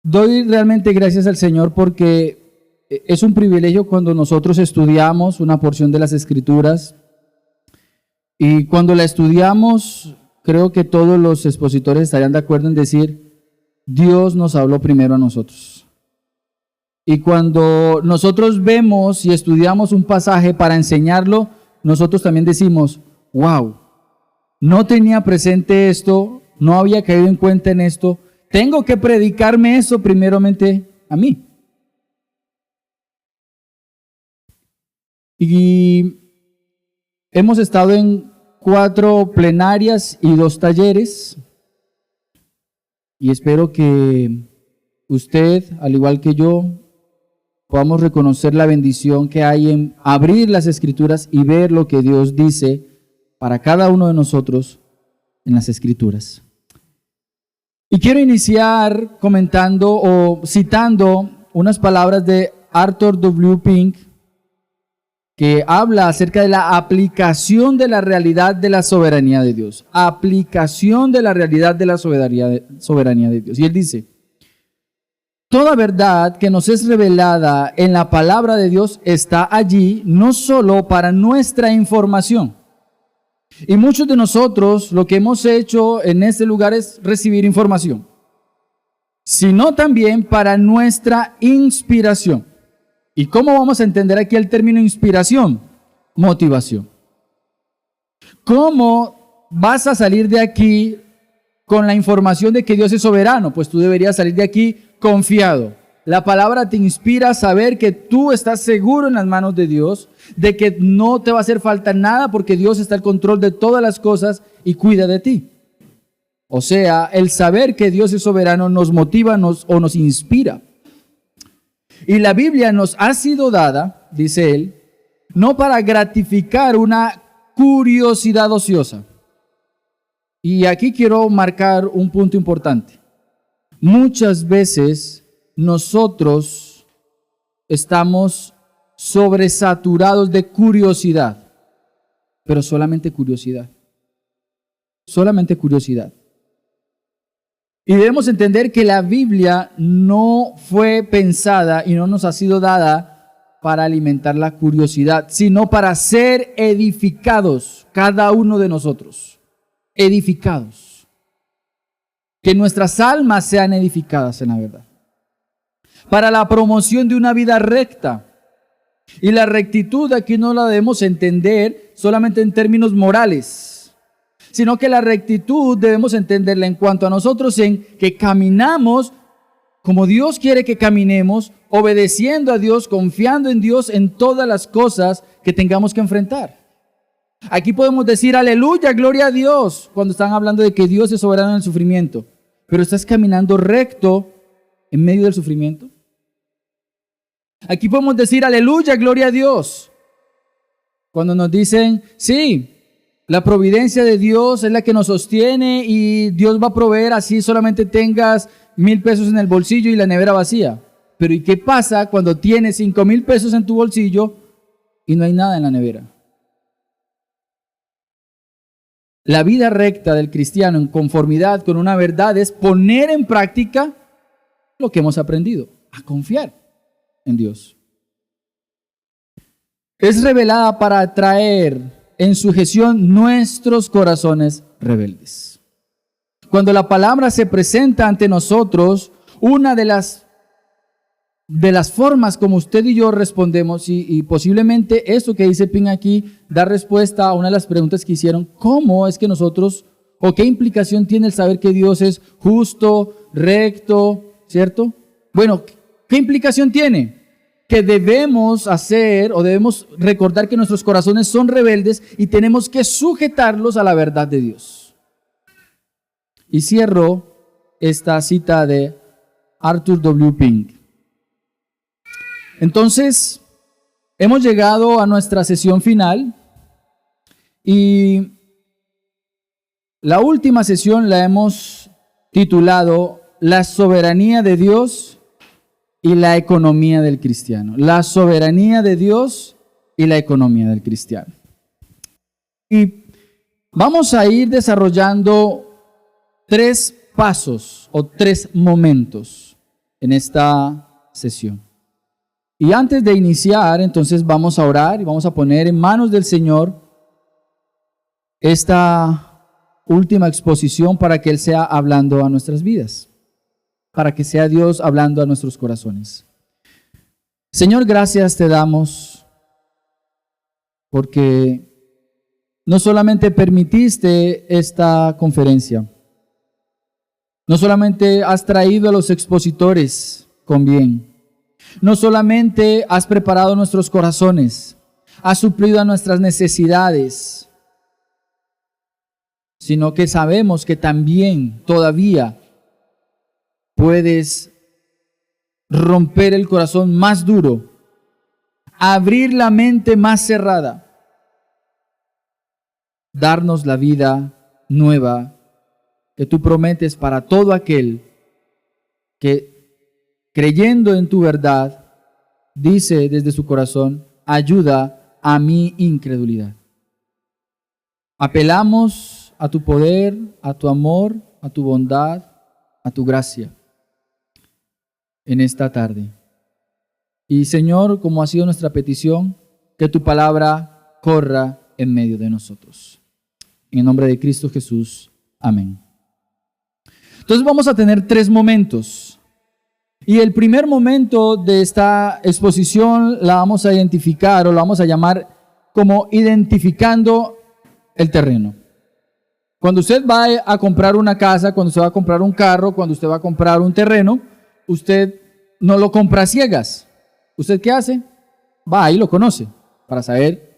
doy realmente gracias al Señor porque es un privilegio cuando nosotros estudiamos una porción de las Escrituras y cuando la estudiamos, creo que todos los expositores estarían de acuerdo en decir, Dios nos habló primero a nosotros. Y cuando nosotros vemos y estudiamos un pasaje para enseñarlo, nosotros también decimos, wow, no tenía presente esto, no había caído en cuenta en esto, tengo que predicarme eso primeramente a mí. Y hemos estado en 4 plenarias y 2 talleres, y espero que usted, al igual que yo, podamos reconocer la bendición que hay en abrir las Escrituras y ver lo que Dios dice para cada uno de nosotros en las Escrituras. Y quiero iniciar comentando o citando unas palabras de Arthur W. Pink, que habla acerca de la aplicación de la realidad de la soberanía de Dios. Aplicación de la realidad de la soberanía de Dios. Y él dice, toda verdad que nos es revelada en la palabra de Dios está allí no solo para nuestra información. Y muchos de nosotros lo que hemos hecho en este lugar es recibir información, sino también para nuestra inspiración. ¿Y cómo vamos a entender aquí el término inspiración? Motivación. ¿Cómo vas a salir de aquí con la información de que Dios es soberano? Pues tú deberías salir de aquí confiado. La palabra te inspira a saber que tú estás seguro en las manos de Dios, de que no te va a hacer falta nada porque Dios está al control de todas las cosas y cuida de ti. O sea, el saber que Dios es soberano nos motiva o nos inspira. Y la Biblia nos ha sido dada, dice él, no para gratificar una curiosidad ociosa. Y aquí quiero marcar un punto importante. Muchas veces nosotros estamos sobresaturados de curiosidad, pero solamente curiosidad. Solamente curiosidad. Y debemos entender que la Biblia no fue pensada y no nos ha sido dada para alimentar la curiosidad, sino para ser edificados, cada uno de nosotros. Edificados. Que nuestras almas sean edificadas en la verdad. Para la promoción de una vida recta. Y la rectitud aquí no la debemos entender solamente en términos morales, sino que la rectitud debemos entenderla en cuanto a nosotros, en que caminamos como Dios quiere que caminemos, obedeciendo a Dios, confiando en Dios en todas las cosas que tengamos que enfrentar. Aquí podemos decir aleluya, gloria a Dios, cuando están hablando de que Dios es soberano en el sufrimiento. Pero ¿estás caminando recto en medio del sufrimiento? Aquí podemos decir aleluya, gloria a Dios, cuando nos dicen, sí, la providencia de Dios es la que nos sostiene y Dios va a proveer, así solamente tengas 1,000 pesos en el bolsillo y la nevera vacía. Pero ¿y qué pasa cuando tienes 5,000 pesos en tu bolsillo y no hay nada en la nevera? La vida recta del cristiano en conformidad con una verdad es poner en práctica lo que hemos aprendido, a confiar en Dios. Es revelada para traer en sujeción nuestros corazones rebeldes. Cuando la palabra se presenta ante nosotros, una de las formas como usted y yo respondemos, y posiblemente esto que dice Pin aquí da respuesta a una de las preguntas que hicieron, ¿cómo es que nosotros, o qué implicación tiene el saber que Dios es justo, recto, ¿cierto? Bueno, ¿qué implicación tiene? Que debemos hacer o debemos recordar que nuestros corazones son rebeldes y tenemos que sujetarlos a la verdad de Dios. Y cierro esta cita de Arthur W. Pink. Entonces, hemos llegado a nuestra sesión final y la última sesión la hemos titulado La soberanía de Dios y la economía del cristiano. La soberanía de Dios y la economía del cristiano. Y vamos a ir desarrollando 3 pasos o 3 momentos en esta sesión. Y antes de iniciar, entonces vamos a orar y vamos a poner en manos del Señor esta última exposición para que Él sea hablando a nuestras vidas, para que sea Dios hablando a nuestros corazones. Señor, gracias te damos porque no solamente permitiste esta conferencia, no solamente has traído a los expositores con bien, no solamente has preparado nuestros corazones, has suplido a nuestras necesidades, sino que sabemos que también todavía puedes romper el corazón más duro, abrir la mente más cerrada, darnos la vida nueva que tú prometes para todo aquel que, creyendo en tu verdad, dice desde su corazón: ayuda a mi incredulidad. Apelamos a tu poder, a tu amor, a tu bondad, a tu gracia en esta tarde. Y Señor, como ha sido nuestra petición, que tu palabra corra en medio de nosotros. En el nombre de Cristo Jesús. Amén. Entonces vamos a tener 3 momentos. Y el primer momento de esta exposición la vamos a identificar o la vamos a llamar como identificando el terreno. Cuando usted va a comprar una casa, cuando usted va a comprar un carro, cuando usted va a comprar un terreno, usted no lo compra a ciegas. ¿Usted qué hace? Va y lo conoce para saber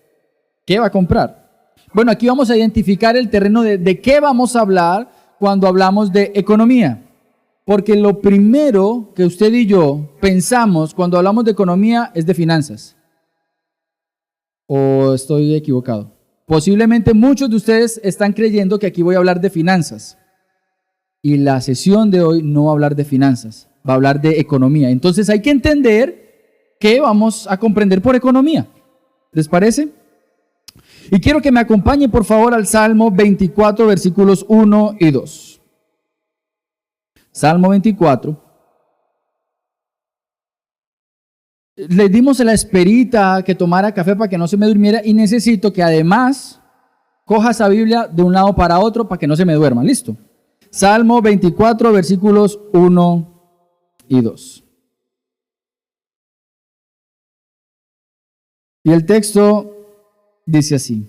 qué va a comprar. Bueno, aquí vamos a identificar el terreno de qué vamos a hablar cuando hablamos de economía. Porque lo primero que usted y yo pensamos cuando hablamos de economía es de finanzas. ¿O estoy equivocado? Posiblemente muchos de ustedes están creyendo que aquí voy a hablar de finanzas. Y la sesión de hoy no va a hablar de finanzas, va a hablar de economía. Entonces hay que entender qué vamos a comprender por economía. ¿Les parece? Y quiero que me acompañe por favor al Salmo 24, versículos 1 y 2. Salmo 24. Le dimos a la esperita que tomara café para que no se me durmiera y necesito que además coja esa Biblia de un lado para otro para que no se me duerma. ¿Listo? Salmo 24, versículos 1 y 2. Y el texto dice así: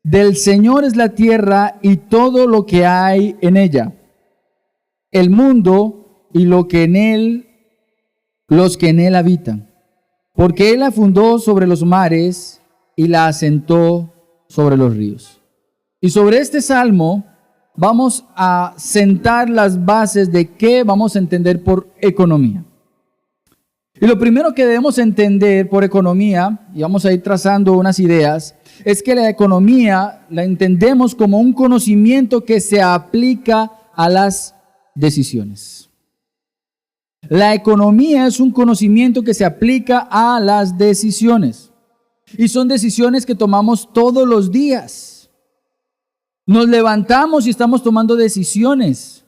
del Señor es la tierra y todo lo que hay en ella, el mundo y lo que en él, los que en él habitan, porque él la fundó sobre los mares y la asentó sobre los ríos. Y sobre este salmo vamos a sentar las bases de qué vamos a entender por economía. Y lo primero que debemos entender por economía, y vamos a ir trazando unas ideas, es que la economía la entendemos como un conocimiento que se aplica a las decisiones. La economía es un conocimiento que se aplica a las decisiones. Y son decisiones que tomamos todos los días. Nos levantamos y estamos tomando decisiones.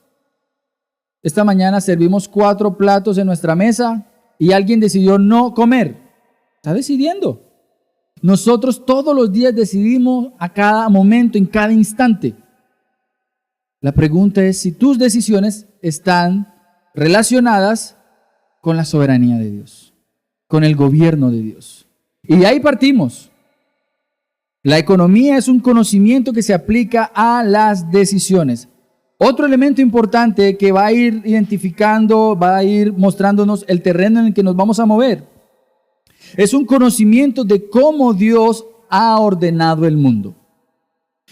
Esta mañana servimos 4 platos en nuestra mesa y alguien decidió no comer. Está decidiendo. Nosotros todos los días decidimos a cada momento, en cada instante. La pregunta es si tus decisiones están relacionadas con la soberanía de Dios, con el gobierno de Dios. Y de ahí partimos. La economía es un conocimiento que se aplica a las decisiones. Otro elemento importante que va a ir identificando, va a ir mostrándonos el terreno en el que nos vamos a mover, es un conocimiento de cómo Dios ha ordenado el mundo.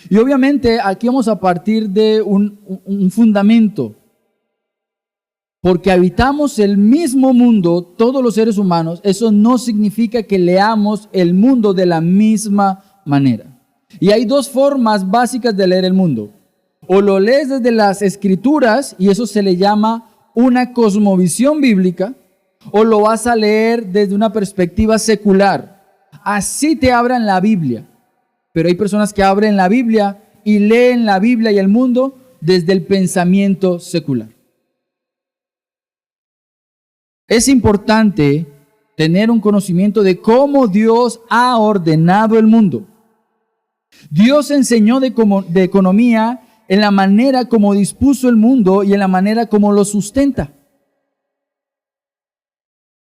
Y obviamente aquí vamos a partir de un fundamento, porque habitamos el mismo mundo, todos los seres humanos. Eso no significa que leamos el mundo de la misma manera. Y hay 2 formas básicas de leer el mundo. O lo lees desde las escrituras, y eso se le llama una cosmovisión bíblica, o lo vas a leer desde una perspectiva secular. Así te abran la Biblia. Pero hay personas que abren la Biblia y leen la Biblia y el mundo desde el pensamiento secular. Es importante tener un conocimiento de cómo Dios ha ordenado el mundo. Dios enseñó de economía en la manera como dispuso el mundo y en la manera como lo sustenta.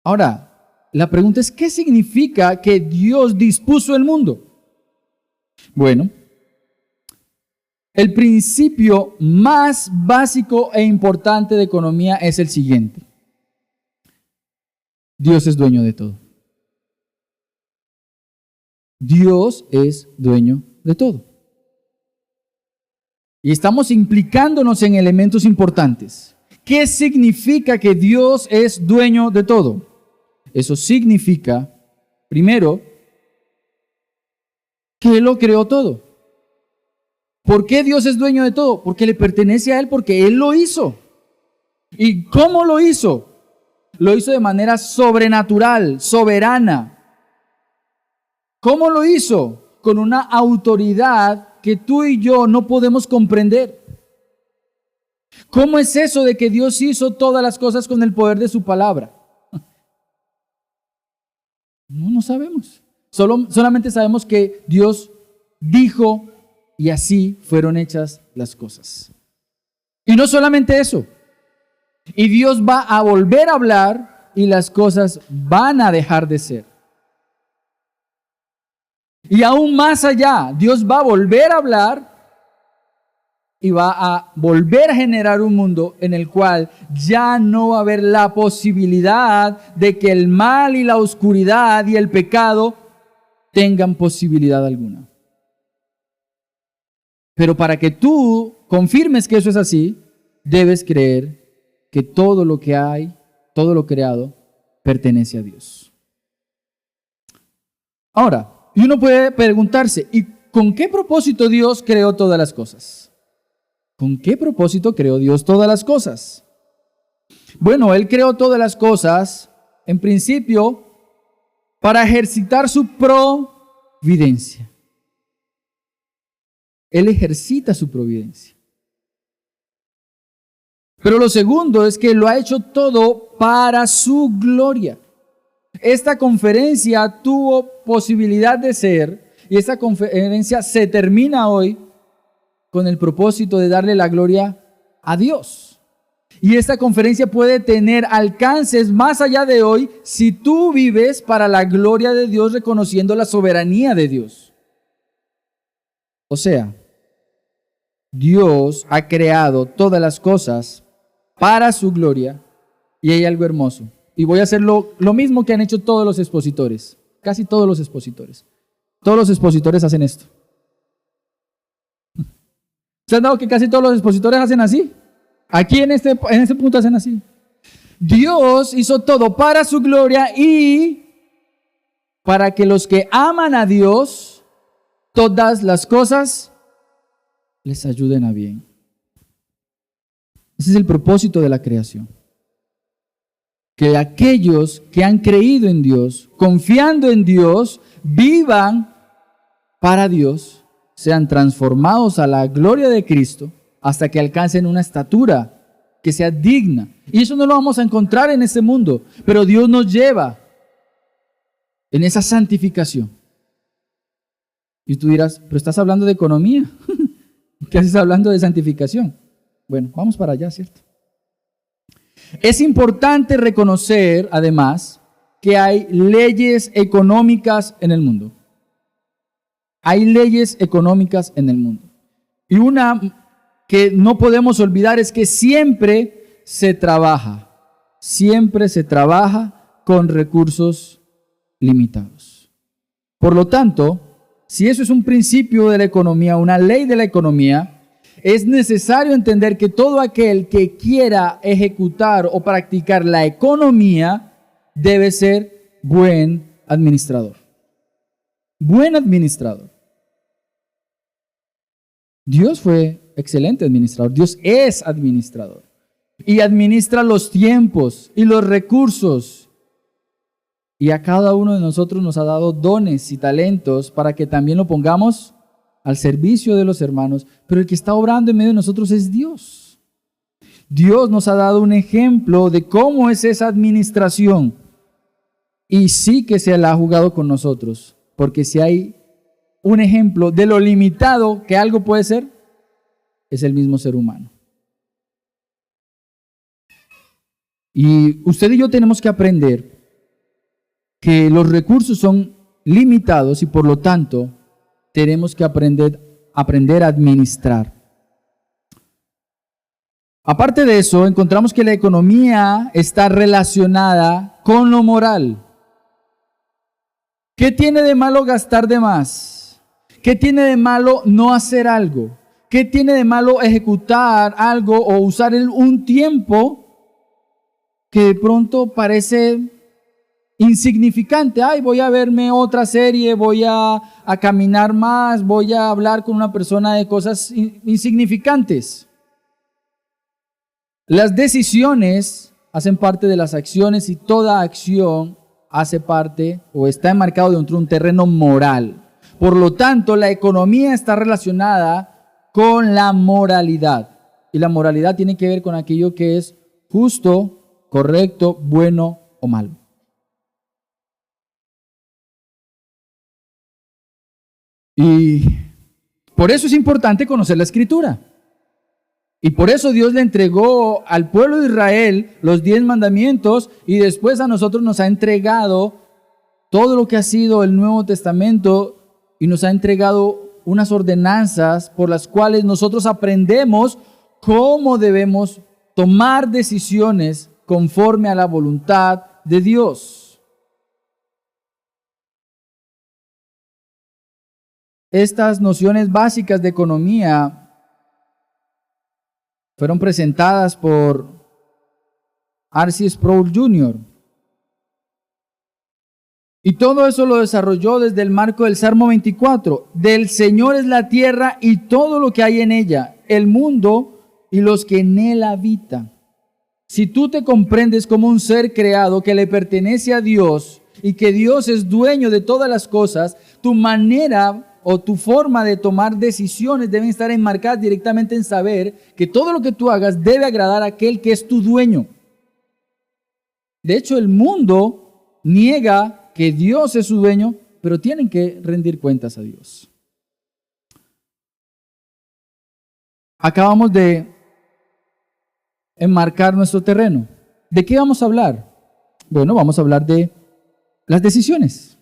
Ahora, la pregunta es, ¿qué significa que Dios dispuso el mundo? Bueno, el principio más básico e importante de economía es el siguiente. Dios es dueño de todo. Dios es dueño de todo. Y estamos implicándonos en elementos importantes. ¿Qué significa que Dios es dueño de todo? Eso significa, primero, que Él lo creó todo. ¿Por qué Dios es dueño de todo? Porque le pertenece a Él, porque Él lo hizo. ¿Y cómo lo hizo? Lo hizo de manera sobrenatural, soberana. ¿Cómo lo hizo? Con una autoridad que tú y yo no podemos comprender. ¿Cómo es eso de que Dios hizo todas las cosas con el poder de su palabra? No sabemos. Solamente sabemos que Dios dijo y así fueron hechas las cosas. Y no solamente eso. Y Dios va a volver a hablar y las cosas van a dejar de ser. Y aún más allá, Dios va a volver a hablar y va a volver a generar un mundo en el cual ya no va a haber la posibilidad de que el mal y la oscuridad y el pecado tengan posibilidad alguna. Pero para que tú confirmes que eso es así, debes creer que todo lo que hay, todo lo creado, pertenece a Dios. Ahora, y uno puede preguntarse, ¿y con qué propósito Dios creó todas las cosas? ¿Con qué propósito creó Dios todas las cosas? Bueno, Él creó todas las cosas, en principio, para ejercitar su providencia. Él ejercita su providencia. Pero lo segundo es que lo ha hecho todo para su gloria. Esta conferencia tuvo posibilidad de ser, y esta conferencia se termina hoy con el propósito de darle la gloria a Dios. Y esta conferencia puede tener alcances más allá de hoy si tú vives para la gloria de Dios, reconociendo la soberanía de Dios. O sea, Dios ha creado todas las cosas para su gloria y hay algo hermoso. Y voy a hacer lo mismo que han hecho todos los expositores, casi todos los expositores. Todos los expositores hacen esto. ¿Se han dado que casi todos los expositores hacen así? Aquí en este punto hacen así. Dios hizo todo para su gloria y para que los que aman a Dios, todas las cosas les ayuden a bien. Ese es el propósito de la creación. Que aquellos que han creído en Dios, confiando en Dios, vivan para Dios, sean transformados a la gloria de Cristo hasta que alcancen una estatura que sea digna. Y eso no lo vamos a encontrar en este mundo, pero Dios nos lleva en esa santificación. Y tú dirás, pero estás hablando de economía. ¿Qué haces hablando de santificación? Bueno, vamos para allá, ¿cierto? Es importante reconocer, además, que hay leyes económicas en el mundo. Hay leyes económicas en el mundo. Y una que no podemos olvidar es que siempre se trabaja con recursos limitados. Por lo tanto, si eso es un principio de la economía, una ley de la economía, es necesario entender que todo aquel que quiera ejecutar o practicar la economía debe ser buen administrador. Buen administrador. Dios fue excelente administrador. Dios es administrador. Y administra los tiempos y los recursos. Y a cada uno de nosotros nos ha dado dones y talentos para que también lo pongamos al servicio de los hermanos. Pero el que está obrando en medio de nosotros es Dios. Dios nos ha dado un ejemplo de cómo es esa administración. Y sí que se la ha jugado con nosotros, porque si hay un ejemplo de lo limitado que algo puede ser, es el mismo ser humano. Y usted y yo tenemos que aprender que los recursos son limitados y por lo tanto tenemos que aprender a administrar. Aparte de eso, encontramos que la economía está relacionada con lo moral. ¿Qué tiene de malo gastar de más? ¿Qué tiene de malo no hacer algo? ¿Qué tiene de malo ejecutar algo o usar un tiempo que de pronto parece insignificante? Ay, voy a verme otra serie, voy a caminar más, voy a hablar con una persona de cosas insignificantes. Las decisiones hacen parte de las acciones y toda acción hace parte o está enmarcado dentro de un terreno moral. Por lo tanto, la economía está relacionada con la moralidad. Y la moralidad tiene que ver con aquello que es justo, correcto, bueno o malo. Y por eso es importante conocer la Escritura. Y por eso Dios le entregó al pueblo de Israel los 10 mandamientos y después a nosotros nos ha entregado todo lo que ha sido el Nuevo Testamento y nos ha entregado unas ordenanzas por las cuales nosotros aprendemos cómo debemos tomar decisiones conforme a la voluntad de Dios. Estas nociones básicas de economía fueron presentadas por R.C. Sproul Jr. Y todo eso lo desarrolló desde el marco del Salmo 24. Del Señor es la tierra y todo lo que hay en ella, el mundo y los que en él habitan. Si tú te comprendes como un ser creado que le pertenece a Dios y que Dios es dueño de todas las cosas, tu manera o tu forma de tomar decisiones deben estar enmarcadas directamente en saber que todo lo que tú hagas debe agradar a aquel que es tu dueño. De hecho, el mundo niega que Dios es su dueño, pero tienen que rendir cuentas a Dios. Acabamos de enmarcar nuestro terreno. ¿De qué vamos a hablar? Bueno, vamos a hablar de las decisiones.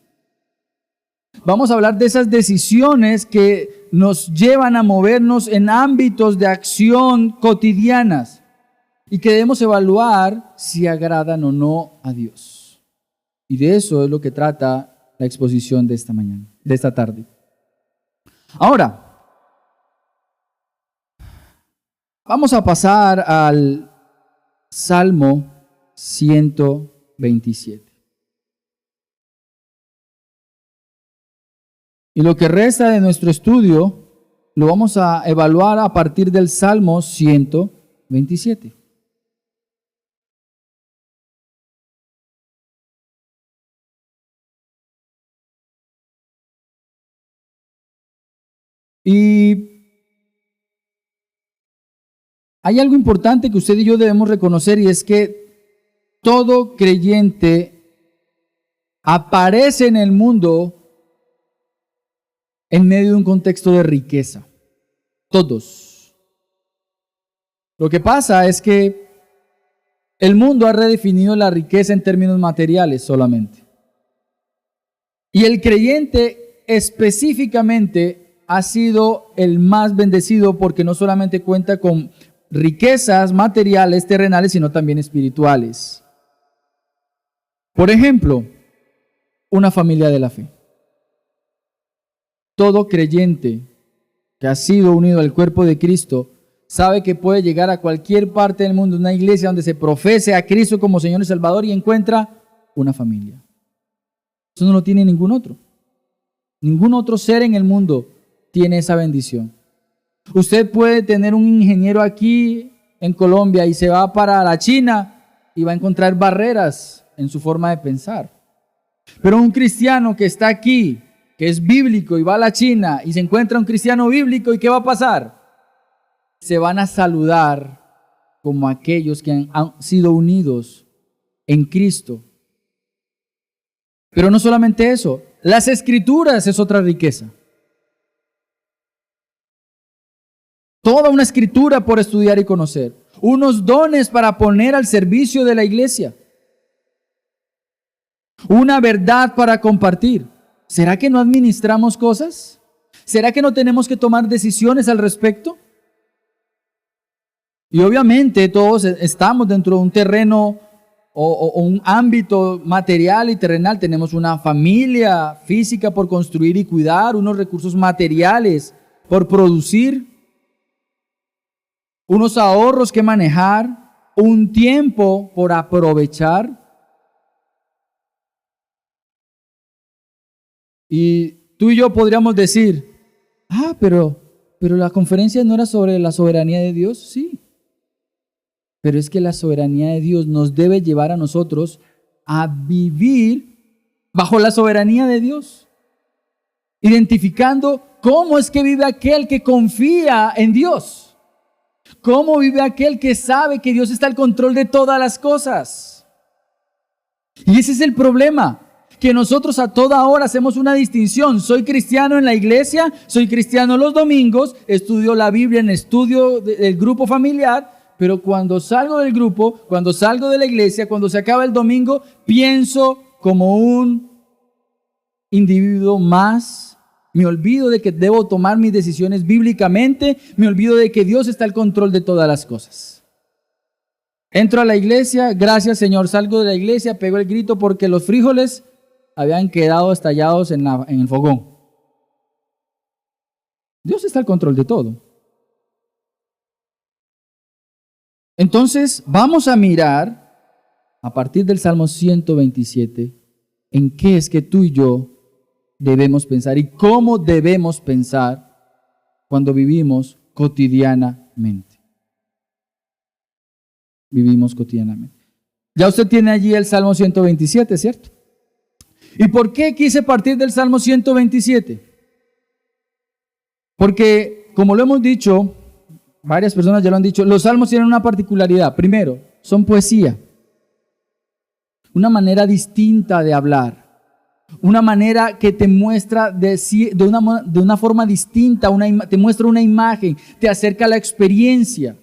Vamos a hablar de esas decisiones que nos llevan a movernos en ámbitos de acción cotidianas y que debemos evaluar si agradan o no a Dios. Y de eso es lo que trata la exposición de esta mañana, de esta tarde. Ahora, vamos a pasar al Salmo 127. Y lo que resta de nuestro estudio lo vamos a evaluar a partir del Salmo 127. Y hay algo importante que usted y yo debemos reconocer, y es que todo creyente aparece en el mundo en medio de un contexto de riqueza. Todos. Lo que pasa es que el mundo ha redefinido la riqueza en términos materiales solamente. Y el creyente específicamente ha sido el más bendecido porque no solamente cuenta con riquezas materiales, terrenales, sino también espirituales. Por ejemplo, una familia de la fe. Todo creyente que ha sido unido al cuerpo de Cristo sabe que puede llegar a cualquier parte del mundo, una iglesia donde se profese a Cristo como Señor y Salvador y encuentra una familia. Eso no lo tiene ningún otro. Ningún otro ser en el mundo tiene esa bendición. Usted puede tener un ingeniero aquí en Colombia y se va para la China y va a encontrar barreras en su forma de pensar. Pero un cristiano que está aquí, que es bíblico y va a la China y se encuentra un cristiano bíblico, ¿y qué va a pasar? Se van a saludar como aquellos que han sido unidos en Cristo. Pero no solamente eso, las Escrituras es otra riqueza. Toda una escritura por estudiar y conocer. Unos dones para poner al servicio de la iglesia. Una verdad para compartir. ¿Será que no administramos cosas? ¿Será que no tenemos que tomar decisiones al respecto? Y obviamente todos estamos dentro de un terreno o un ámbito material y terrenal. Tenemos una familia física por construir y cuidar, unos recursos materiales por producir, unos ahorros que manejar, un tiempo por aprovechar. Y tú y yo podríamos decir, pero la conferencia no era sobre la soberanía de Dios. Sí, pero es que la soberanía de Dios nos debe llevar a nosotros a vivir bajo la soberanía de Dios, identificando cómo es que vive aquel que confía en Dios. ¿Cómo vive aquel que sabe que Dios está al control de todas las cosas? Y ese es el problema, que nosotros a toda hora hacemos una distinción. Soy cristiano en la iglesia, soy cristiano los domingos, estudio la Biblia en estudio del grupo familiar, pero cuando salgo del grupo, cuando salgo de la iglesia, cuando se acaba el domingo, pienso como un individuo más. Me olvido de que debo tomar mis decisiones bíblicamente. Me olvido de que Dios está al control de todas las cosas. Entro a la iglesia, gracias Señor, salgo de la iglesia, pego el grito porque los frijoles habían quedado estallados en el fogón. Dios está al control de todo. Entonces, vamos a mirar a partir del Salmo 127 en qué es que tú y yo debemos pensar y cómo debemos pensar cuando vivimos cotidianamente. Vivimos cotidianamente. Ya usted tiene allí el Salmo 127, ¿cierto? ¿Y por qué quise partir del Salmo 127? Porque, como lo hemos dicho, varias personas ya lo han dicho, los salmos tienen una particularidad. Primero, son poesía. Una manera distinta de hablar. Una manera que te muestra de una forma distinta, te muestra una imagen, te acerca a la experiencia.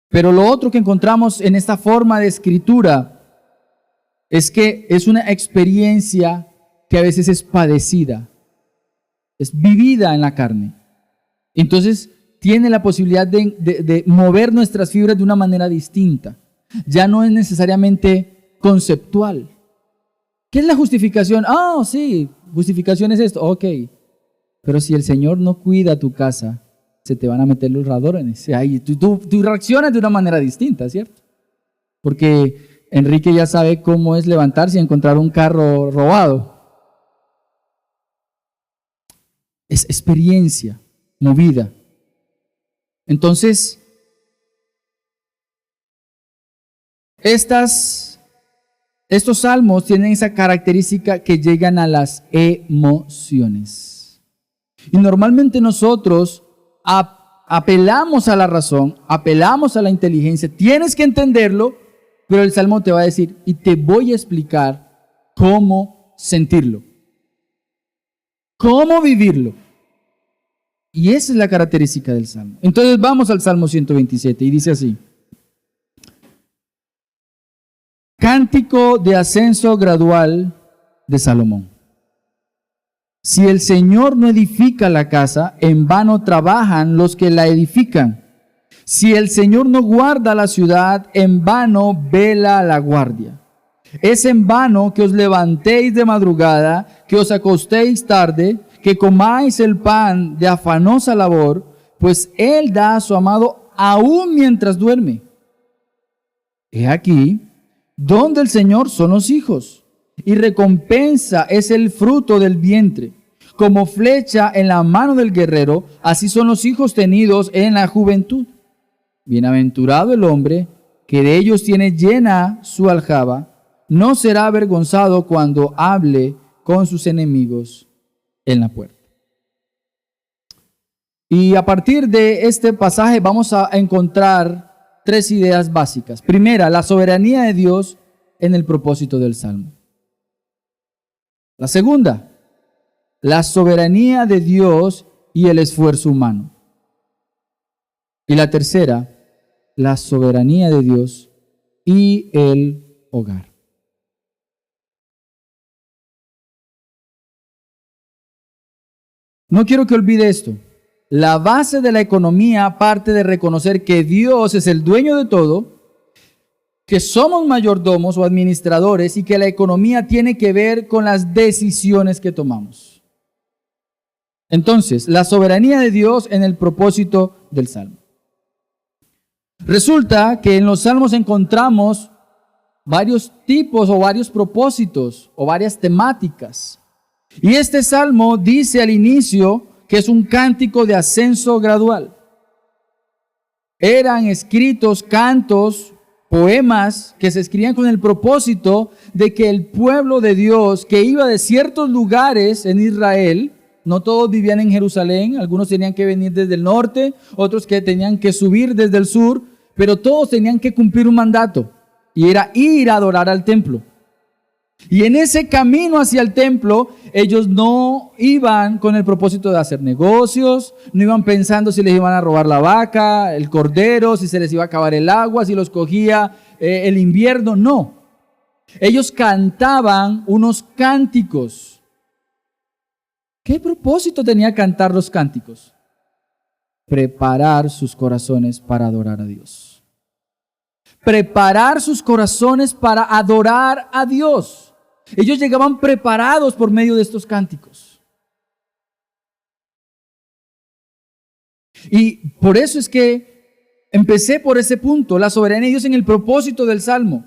Pero lo otro que encontramos en esta forma de escritura es que es una experiencia que a veces es padecida, es vivida en la carne. Entonces tiene la posibilidad de mover nuestras fibras de una manera distinta. Ya no es necesariamente conceptual. ¿Qué es la justificación? Sí, justificación es esto. Ok, pero si el Señor no cuida tu casa, se te van a meter los ladrones. Ahí tú reaccionas de una manera distinta, ¿cierto? Porque Enrique ya sabe cómo es levantarse y encontrar un carro robado. Es experiencia movida. Entonces, estos salmos tienen esa característica que llegan a las emociones. Y normalmente nosotros apelamos a la razón, apelamos a la inteligencia. Tienes que entenderlo, pero el salmo te va a decir, y te voy a explicar cómo sentirlo, cómo vivirlo. Y esa es la característica del salmo. Entonces vamos al Salmo 127 y dice así. Cántico de ascenso gradual de Salomón. Si el Señor no edifica la casa, en vano trabajan los que la edifican. Si el Señor no guarda la ciudad, en vano vela la guardia. Es en vano que os levantéis de madrugada, que os acostéis tarde, que comáis el pan de afanosa labor, pues Él da a su amado aún mientras duerme. He aquí, don del Señor son los hijos, y recompensa es el fruto del vientre. Como flecha en la mano del guerrero, así son los hijos tenidos en la juventud. Bienaventurado el hombre que de ellos tiene llena su aljaba, no será avergonzado cuando hable con sus enemigos en la puerta. Y a partir de este pasaje vamos a encontrar tres ideas básicas. Primera, la soberanía de Dios en el propósito del Salmo. La segunda, la soberanía de Dios y el esfuerzo humano. Y la tercera, la soberanía de Dios y el hogar. No quiero que olvide esto. La base de la economía parte de reconocer que Dios es el dueño de todo, que somos mayordomos o administradores y que la economía tiene que ver con las decisiones que tomamos. Entonces, la soberanía de Dios en el propósito del Salmo. Resulta que en los Salmos encontramos varios tipos o varios propósitos o varias temáticas. Y este Salmo dice al inicio que es un cántico de ascenso gradual. Eran escritos cantos, poemas que se escribían con el propósito de que el pueblo de Dios que iba de ciertos lugares en Israel, no todos vivían en Jerusalén, algunos tenían que venir desde el norte, otros que tenían que subir desde el sur, pero todos tenían que cumplir un mandato y era ir a adorar al templo. Y en ese camino hacia el templo, ellos no iban con el propósito de hacer negocios, no iban pensando si les iban a robar la vaca, el cordero, si se les iba a acabar el agua, si los cogía el invierno, no. Ellos cantaban unos cánticos. ¿Qué propósito tenía cantar los cánticos? Preparar sus corazones para adorar a Dios. Preparar sus corazones para adorar a Dios. Ellos llegaban preparados por medio de estos cánticos. Y por eso es que empecé por ese punto, la soberanía de Dios en el propósito del Salmo.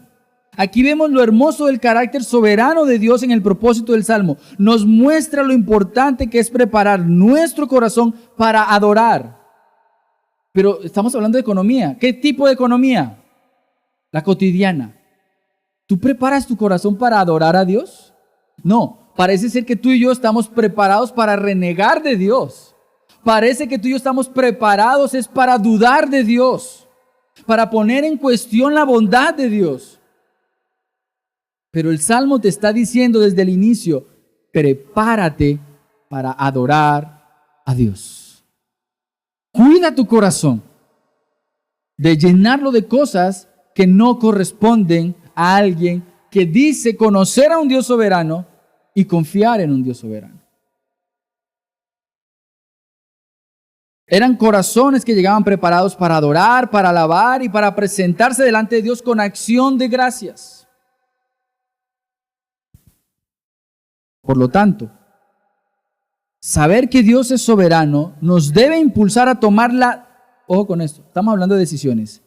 Aquí vemos lo hermoso del carácter soberano de Dios en el propósito del Salmo. Nos muestra lo importante que es preparar nuestro corazón para adorar. Pero estamos hablando de economía. ¿Qué tipo de economía? La cotidiana. ¿Tú preparas tu corazón para adorar a Dios? No, parece ser que tú y yo estamos preparados para renegar de Dios. Parece que tú y yo estamos preparados es para dudar de Dios, para poner en cuestión la bondad de Dios. Pero el Salmo te está diciendo desde el inicio, prepárate para adorar a Dios. Cuida tu corazón de llenarlo de cosas que no corresponden a alguien que dice conocer a un Dios soberano y confiar en un Dios soberano. Eran corazones que llegaban preparados para adorar, para alabar y para presentarse delante de Dios con acción de gracias. Por lo tanto, saber que Dios es soberano nos debe impulsar a ojo con esto, estamos hablando de decisiones.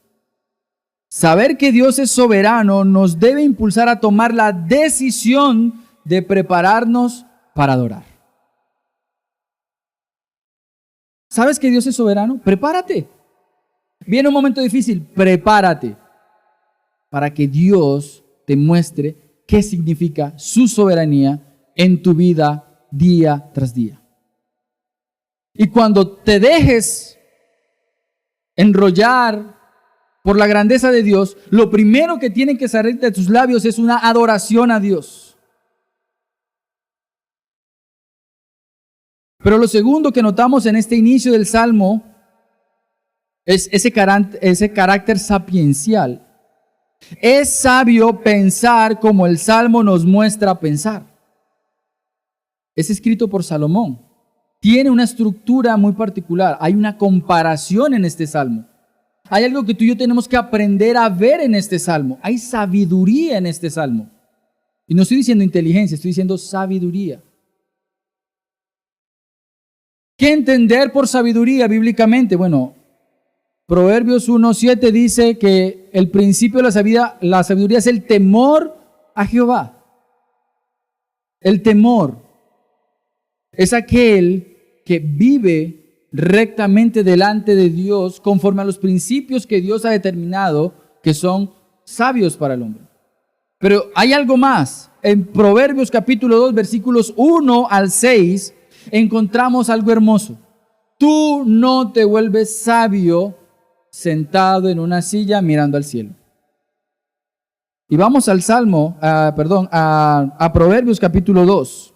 Saber que Dios es soberano nos debe impulsar a tomar la decisión de prepararnos para adorar. ¿Sabes que Dios es soberano? Prepárate. Viene un momento difícil, prepárate para que Dios te muestre qué significa su soberanía en tu vida día tras día. Y cuando te dejes enrollar por la grandeza de Dios, lo primero que tienen que salir de tus labios es una adoración a Dios. Pero lo segundo que notamos en este inicio del Salmo es ese carácter sapiencial. Es sabio pensar como el Salmo nos muestra pensar. Es escrito por Salomón. Tiene una estructura muy particular. Hay una comparación en este Salmo. Hay algo que tú y yo tenemos que aprender a ver en este Salmo. Hay sabiduría en este Salmo. Y no estoy diciendo inteligencia, estoy diciendo sabiduría. ¿Qué entender por sabiduría bíblicamente? Bueno, Proverbios 1:7 dice que el principio de la sabiduría es el temor a Jehová. El temor es aquel que vive rectamente delante de Dios conforme a los principios que Dios ha determinado que son sabios para el hombre. Pero hay algo más. En Proverbios capítulo 2 versículos 1 al 6 encontramos algo hermoso. tú no te vuelves sabio sentado en una silla mirando al cielo. Y vamos al a Proverbios capítulo 2.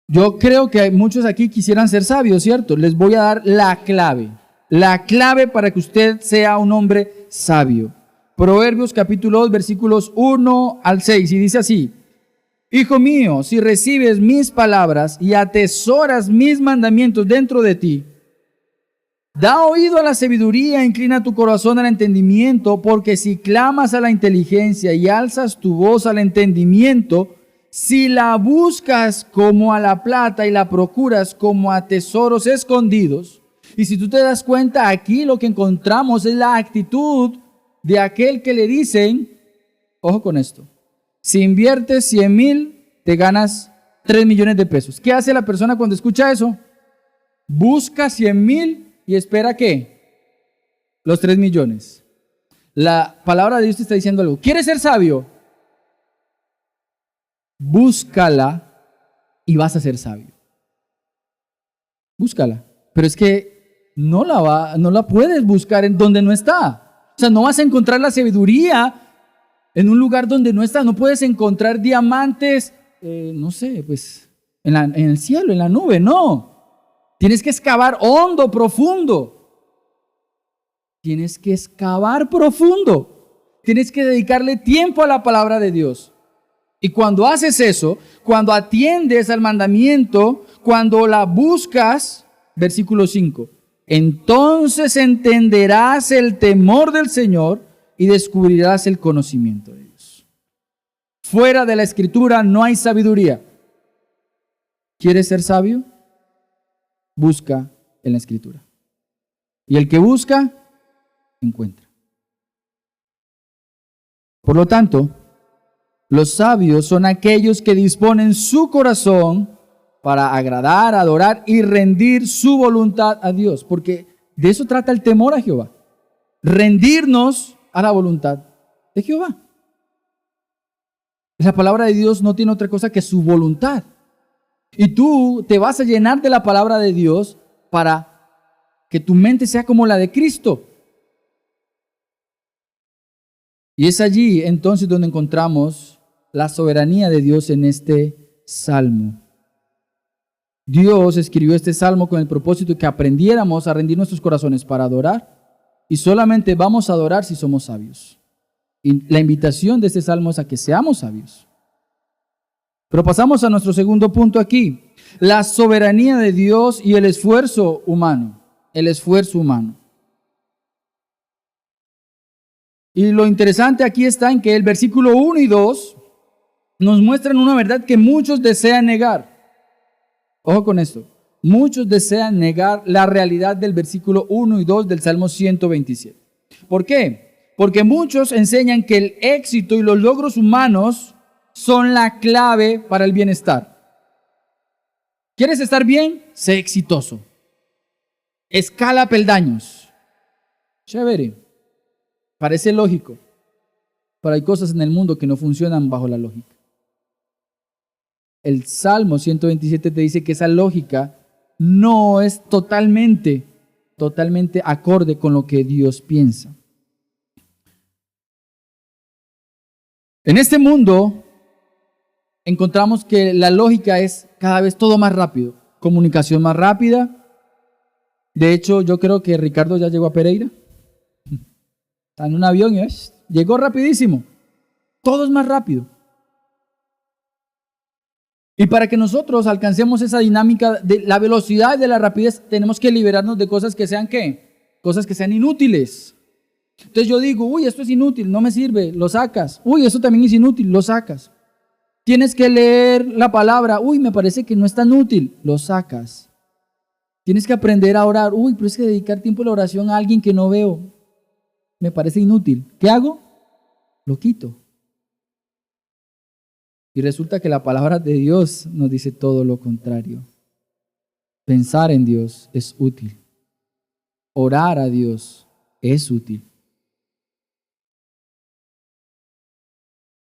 Yo creo que muchos aquí quisieran ser sabios, ¿cierto? Les voy a dar la clave para que usted sea un hombre sabio. Proverbios capítulo 2, versículos 1 al 6, y dice así: Hijo mío, si recibes mis palabras y atesoras mis mandamientos dentro de ti, da oído a la sabiduría, inclina tu corazón al entendimiento, porque si clamas a la inteligencia y alzas tu voz al entendimiento, si la buscas como a la plata y la procuras como a tesoros escondidos. Y si tú te das cuenta, aquí lo que encontramos es la actitud de aquel que le dicen, ojo con esto, si inviertes 100,000, te ganas 3 millones de pesos. ¿Qué hace la persona cuando escucha eso? Busca 100,000 y espera ¿qué? Los 3 millones. La palabra de Dios te está diciendo algo. ¿Quieres ser sabio? Búscala y vas a ser sabio. Búscala. Pero es que no la puedes buscar en donde no está. O sea, no vas a encontrar la sabiduría en un lugar donde no está. No puedes encontrar diamantes, no sé, pues en el cielo, en la nube. No. Tienes que excavar hondo, profundo. Tienes que excavar profundo. Tienes que dedicarle tiempo a la palabra de Dios. Y cuando haces eso, cuando atiendes al mandamiento, cuando la buscas, versículo 5, entonces entenderás el temor del Señor y descubrirás el conocimiento de Dios. Fuera de la Escritura no hay sabiduría. ¿Quieres ser sabio? Busca en la Escritura. Y el que busca, encuentra. Por lo tanto, los sabios son aquellos que disponen su corazón para agradar, adorar y rendir su voluntad a Dios. Porque de eso trata el temor a Jehová. Rendirnos a la voluntad de Jehová. La palabra de Dios no tiene otra cosa que su voluntad. Y tú te vas a llenar de la palabra de Dios para que tu mente sea como la de Cristo. Y es allí entonces donde encontramos la soberanía de Dios en este salmo. Dios escribió este salmo con el propósito de que aprendiéramos a rendir nuestros corazones para adorar, y solamente vamos a adorar si somos sabios. Y la invitación de este salmo es a que seamos sabios. Pero pasamos a nuestro segundo punto aquí, la soberanía de Dios y el esfuerzo humano. El esfuerzo humano. Y lo interesante aquí está en que el versículo 1 y 2 nos muestran una verdad que muchos desean negar. Ojo con esto. Muchos desean negar la realidad del versículo 1 y 2 del Salmo 127. ¿Por qué? Porque muchos enseñan que el éxito y los logros humanos son la clave para el bienestar. ¿Quieres estar bien? Sé exitoso. Escala peldaños. Chévere. Parece lógico. Pero hay cosas en el mundo que no funcionan bajo la lógica. El Salmo 127 te dice que esa lógica no es totalmente acorde con lo que Dios piensa. En este mundo encontramos que la lógica es cada vez todo más rápido, comunicación más rápida. De hecho, yo creo que Ricardo ya llegó a Pereira. Está en un avión y llegó rapidísimo. Todo es más rápido. Y para que nosotros alcancemos esa dinámica de la velocidad y de la rapidez, tenemos que liberarnos de cosas que sean ¿qué? Cosas que sean inútiles. Entonces yo digo, uy, esto es inútil, no me sirve, lo sacas. Uy, esto también es inútil, lo sacas. Tienes que leer la palabra, uy, me parece que no es tan útil, lo sacas. Tienes que aprender a orar, uy, pero es que dedicar tiempo a la oración a alguien que no veo, me parece inútil. ¿Qué hago? Lo quito. Y resulta que la palabra de Dios nos dice todo lo contrario. Pensar en Dios es útil. Orar a Dios es útil.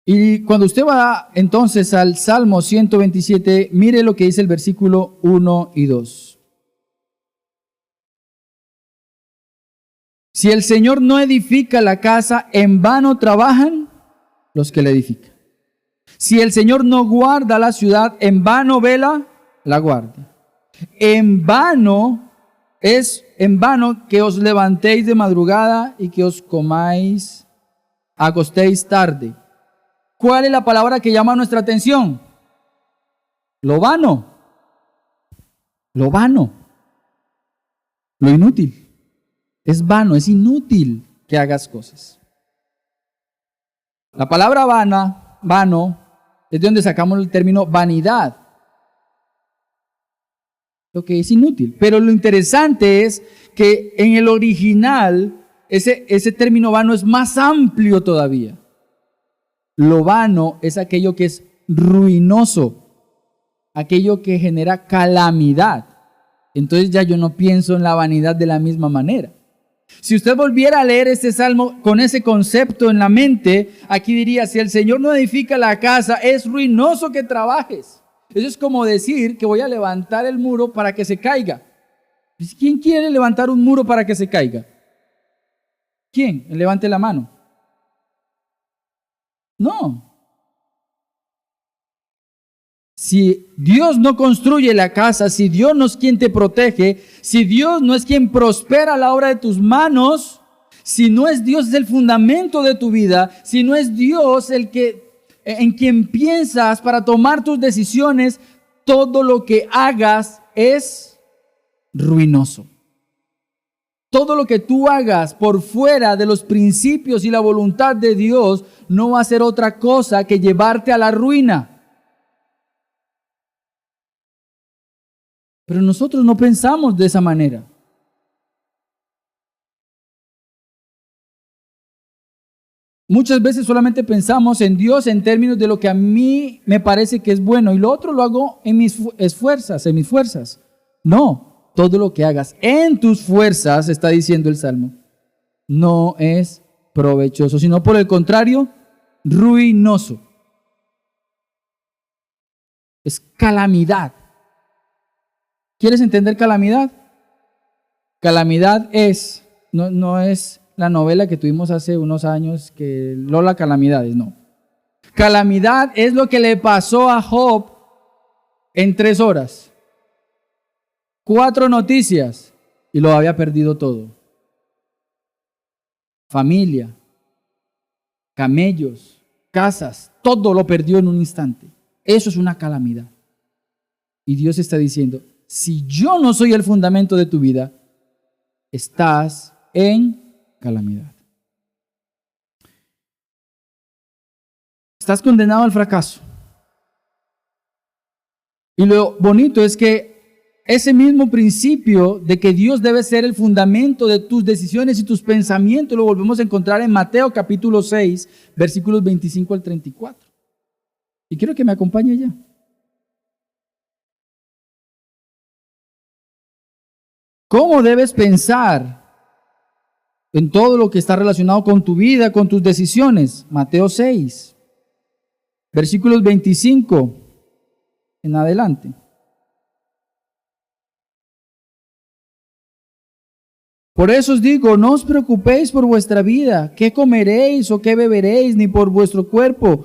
Y cuando usted va entonces al Salmo 127, mire lo que dice el versículo 1 y 2. Si el Señor no edifica la casa, en vano trabajan los que la edifican. Si el Señor no guarda la ciudad, en vano vela la guardia. En vano que os levantéis de madrugada y que os acostéis tarde. ¿Cuál es la palabra que llama nuestra atención? Lo vano. Lo vano. Lo inútil. Es vano, es inútil que hagas cosas. La palabra vano, es de donde sacamos el término vanidad. Lo que es inútil. Pero lo interesante es que en el original, ese término vano es más amplio todavía. Lo vano es aquello que es ruinoso, aquello que genera calamidad. Entonces ya yo no pienso en la vanidad de la misma manera. Si usted volviera a leer este salmo con ese concepto en la mente, aquí diría, si el Señor no edifica la casa, es ruinoso que trabajes. Eso es como decir que voy a levantar el muro para que se caiga. ¿Quién quiere levantar un muro para que se caiga? ¿Quién? Levante la mano. No. Si Dios no construye la casa, si Dios no es quien te protege, si Dios no es quien prospera la obra de tus manos, si no es Dios el fundamento de tu vida, si no es Dios en quien piensas para tomar tus decisiones, todo lo que hagas es ruinoso. Todo lo que tú hagas por fuera de los principios y la voluntad de Dios no va a ser otra cosa que llevarte a la ruina. Pero nosotros no pensamos de esa manera. Muchas veces solamente pensamos en Dios en términos de lo que a mí me parece que es bueno y lo otro lo hago en mis fuerzas. No. Todo lo que hagas en tus fuerzas, está diciendo el Salmo, no es provechoso, sino por el contrario, ruinoso. Es calamidad. ¿Quieres entender calamidad? Calamidad es, no es la novela que tuvimos hace unos años, que Lola Calamidades, no. Calamidad es lo que le pasó a Job en 3 horas. 4 noticias y lo había perdido todo. Familia, camellos, casas, todo lo perdió en un instante. Eso es una calamidad. Y Dios está diciendo, si yo no soy el fundamento de tu vida, estás en calamidad. Estás condenado al fracaso. Y lo bonito es que ese mismo principio de que Dios debe ser el fundamento de tus decisiones y tus pensamientos lo volvemos a encontrar en Mateo capítulo 6, versículos 25 al 34. Y quiero que me acompañe allá. ¿Cómo debes pensar en todo lo que está relacionado con tu vida, con tus decisiones? Mateo 6, versículos 25 en adelante. Por eso os digo, no os preocupéis por vuestra vida, qué comeréis o qué beberéis, ni por vuestro cuerpo,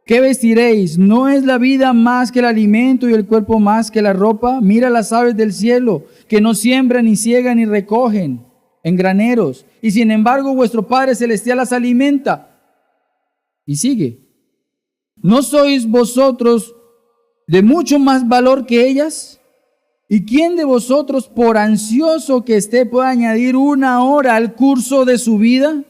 qué vestiréis. ¿No es la vida más que el alimento y el cuerpo más que la ropa? Mira las aves del cielo, que no siembran, ni ciegan, ni recogen en graneros, y sin embargo vuestro Padre Celestial las alimenta. Y sigue. ¿No sois vosotros de mucho más valor que ellas? ¿Y quién de vosotros, por ansioso que esté, puede añadir 1 hora al curso de su vida?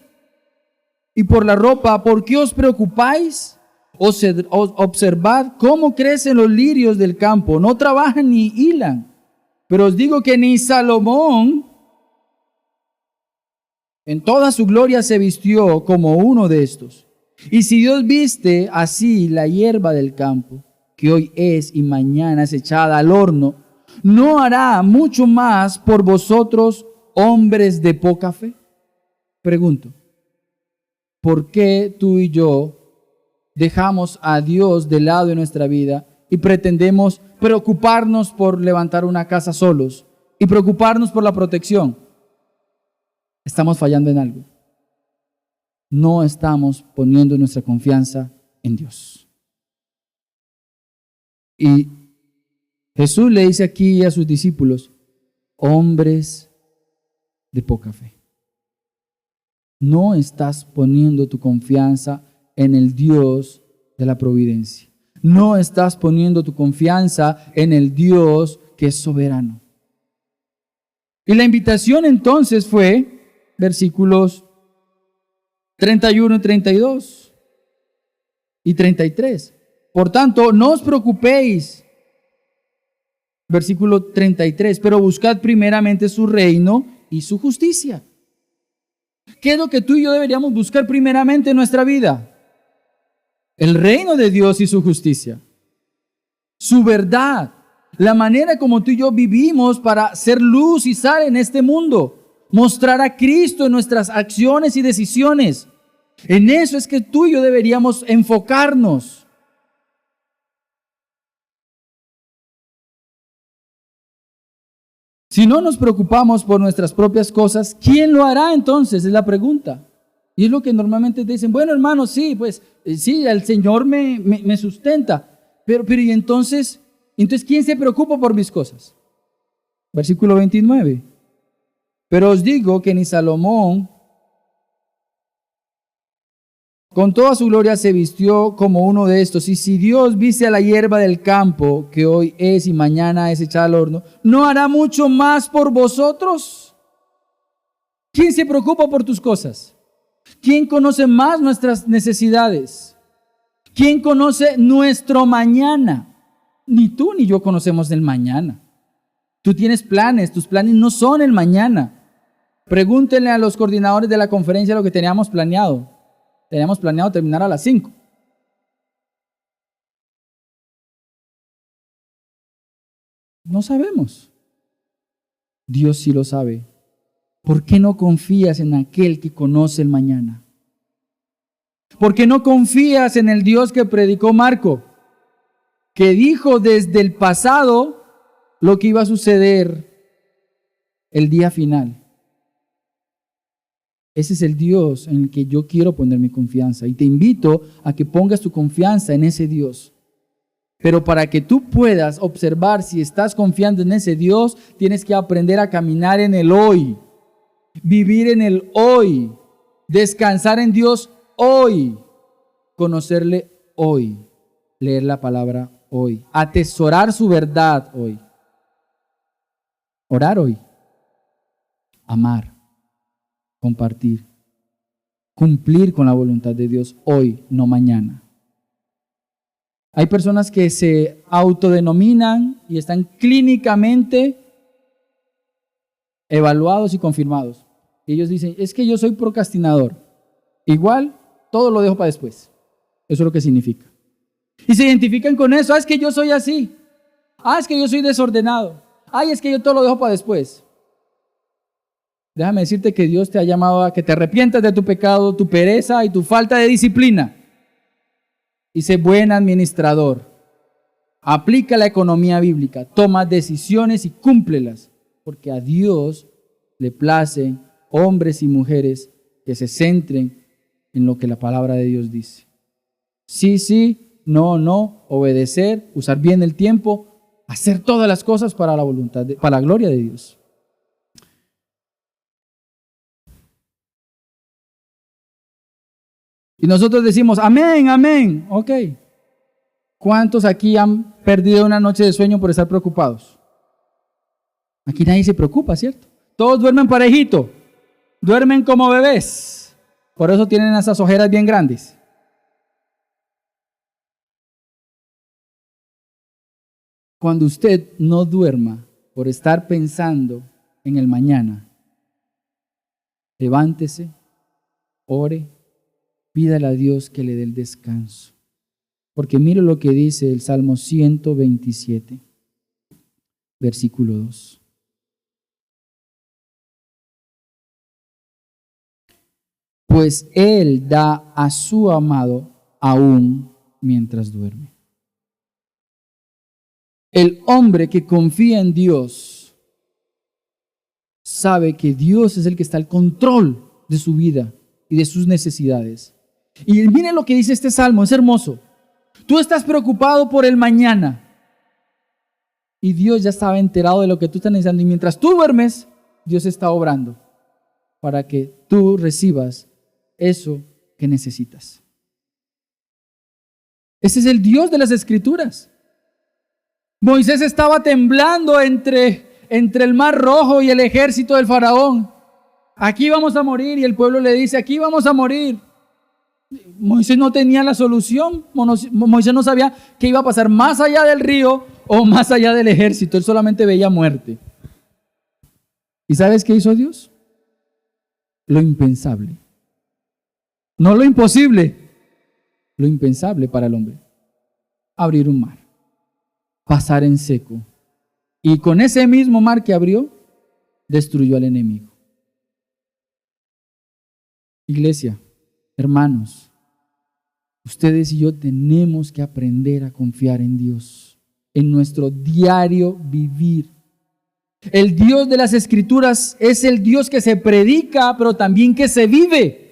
Y por la ropa, ¿por qué os preocupáis? Observad cómo crecen los lirios del campo, no trabajan ni hilan. Pero os digo que ni Salomón en toda su gloria se vistió como uno de estos. Y si Dios viste así la hierba del campo, que hoy es y mañana es echada al horno, ¿no hará mucho más por vosotros, hombres de poca fe? Pregunto, ¿por qué tú y yo dejamos a Dios de lado en nuestra vida y pretendemos preocuparnos por levantar una casa solos y preocuparnos por la protección, estamos fallando en algo. No estamos poniendo nuestra confianza en Dios. Y Jesús le dice aquí a sus discípulos, hombres de poca fe. No estás poniendo tu confianza en el Dios de la providencia. No estás poniendo tu confianza en el Dios que es soberano. Y la invitación entonces fue, versículos 31 y 32 y 33. Por tanto, no os preocupéis, versículo 33, pero buscad primeramente su reino y su justicia. ¿Qué es lo que tú y yo deberíamos buscar primeramente en nuestra vida? El reino de Dios y su justicia, su verdad, la manera como tú y yo vivimos para ser luz y sal en este mundo, mostrar a Cristo en nuestras acciones y decisiones. En eso es que tú y yo deberíamos enfocarnos. Si no nos preocupamos por nuestras propias cosas, ¿quién lo hará entonces? Es la pregunta. Y es lo que normalmente dicen, bueno hermano, sí, pues sí, el Señor me sustenta. Pero ¿y entonces quién se preocupa por mis cosas? Versículo 29. Pero os digo que ni Salomón con toda su gloria se vistió como uno de estos. Y si Dios viste a la hierba del campo, que hoy es y mañana es echada al horno, ¿no hará mucho más por vosotros? ¿Quién se preocupa por tus cosas? ¿Quién conoce más nuestras necesidades? ¿Quién conoce nuestro mañana? Ni tú ni yo conocemos el mañana. Tú tienes planes, tus planes no son el mañana. Pregúntenle a los coordinadores de la conferencia lo que teníamos planeado. Teníamos planeado terminar a las 5. No sabemos. Dios sí lo sabe. ¿Por qué no confías en aquel que conoce el mañana? ¿Por qué no confías en el Dios que predicó Marco, que dijo desde el pasado lo que iba a suceder el día final? Ese es el Dios en el que yo quiero poner mi confianza y te invito a que pongas tu confianza en ese Dios. Pero para que tú puedas observar si estás confiando en ese Dios, tienes que aprender a caminar en el hoy, vivir en el hoy, descansar en Dios hoy, conocerle hoy, leer la palabra hoy, atesorar su verdad hoy, orar hoy, amar, compartir, cumplir con la voluntad de Dios hoy, no mañana. Hay personas que se autodenominan y están clínicamente evaluados y confirmados. Y ellos dicen, es que yo soy procrastinador. Igual, todo lo dejo para después. Eso es lo que significa. Y se identifican con eso. Es que yo soy así. Es que yo soy desordenado. Es que yo todo lo dejo para después. Déjame decirte que Dios te ha llamado a que te arrepientas de tu pecado, tu pereza y tu falta de disciplina. Y sé buen administrador. Aplica la economía bíblica, toma decisiones y cúmplelas, porque a Dios le placen hombres y mujeres que se centren en lo que la palabra de Dios dice. Sí, sí, no, no, obedecer, usar bien el tiempo, hacer todas las cosas para la voluntad, para la gloria de Dios. Y nosotros decimos, amén, amén. Ok. ¿Cuántos aquí han perdido una noche de sueño por estar preocupados? Aquí nadie se preocupa, ¿cierto? Todos duermen parejito. Duermen como bebés. Por eso tienen esas ojeras bien grandes. Cuando usted no duerma por estar pensando en el mañana, levántese, ore, pídale a Dios que le dé el descanso. Porque mire lo que dice el Salmo 127, versículo 2. Pues Él da a su amado aún mientras duerme. El hombre que confía en Dios sabe que Dios es el que está al control de su vida y de sus necesidades. Y miren lo que dice este salmo, es hermoso. Tú estás preocupado por el mañana y Dios ya estaba enterado de lo que tú estás necesitando. Y mientras tú duermes, Dios está obrando para que tú recibas eso que necesitas. Ese es el Dios de las Escrituras. Moisés estaba temblando entre el mar rojo y el ejército del faraón. Aquí vamos a morir, y el pueblo le dice, aquí vamos a morir. Moisés no tenía la solución. Moisés no sabía qué iba a pasar más allá del río o más allá del ejército. Él solamente veía muerte. ¿Y sabes qué hizo Dios? Lo impensable. No lo imposible, lo impensable para el hombre. Abrir un mar, pasar en seco. Y con ese mismo mar que abrió, destruyó al enemigo. Iglesia, hermanos, ustedes y yo tenemos que aprender a confiar en Dios, en nuestro diario vivir. El Dios de las Escrituras es el Dios que se predica, pero también que se vive.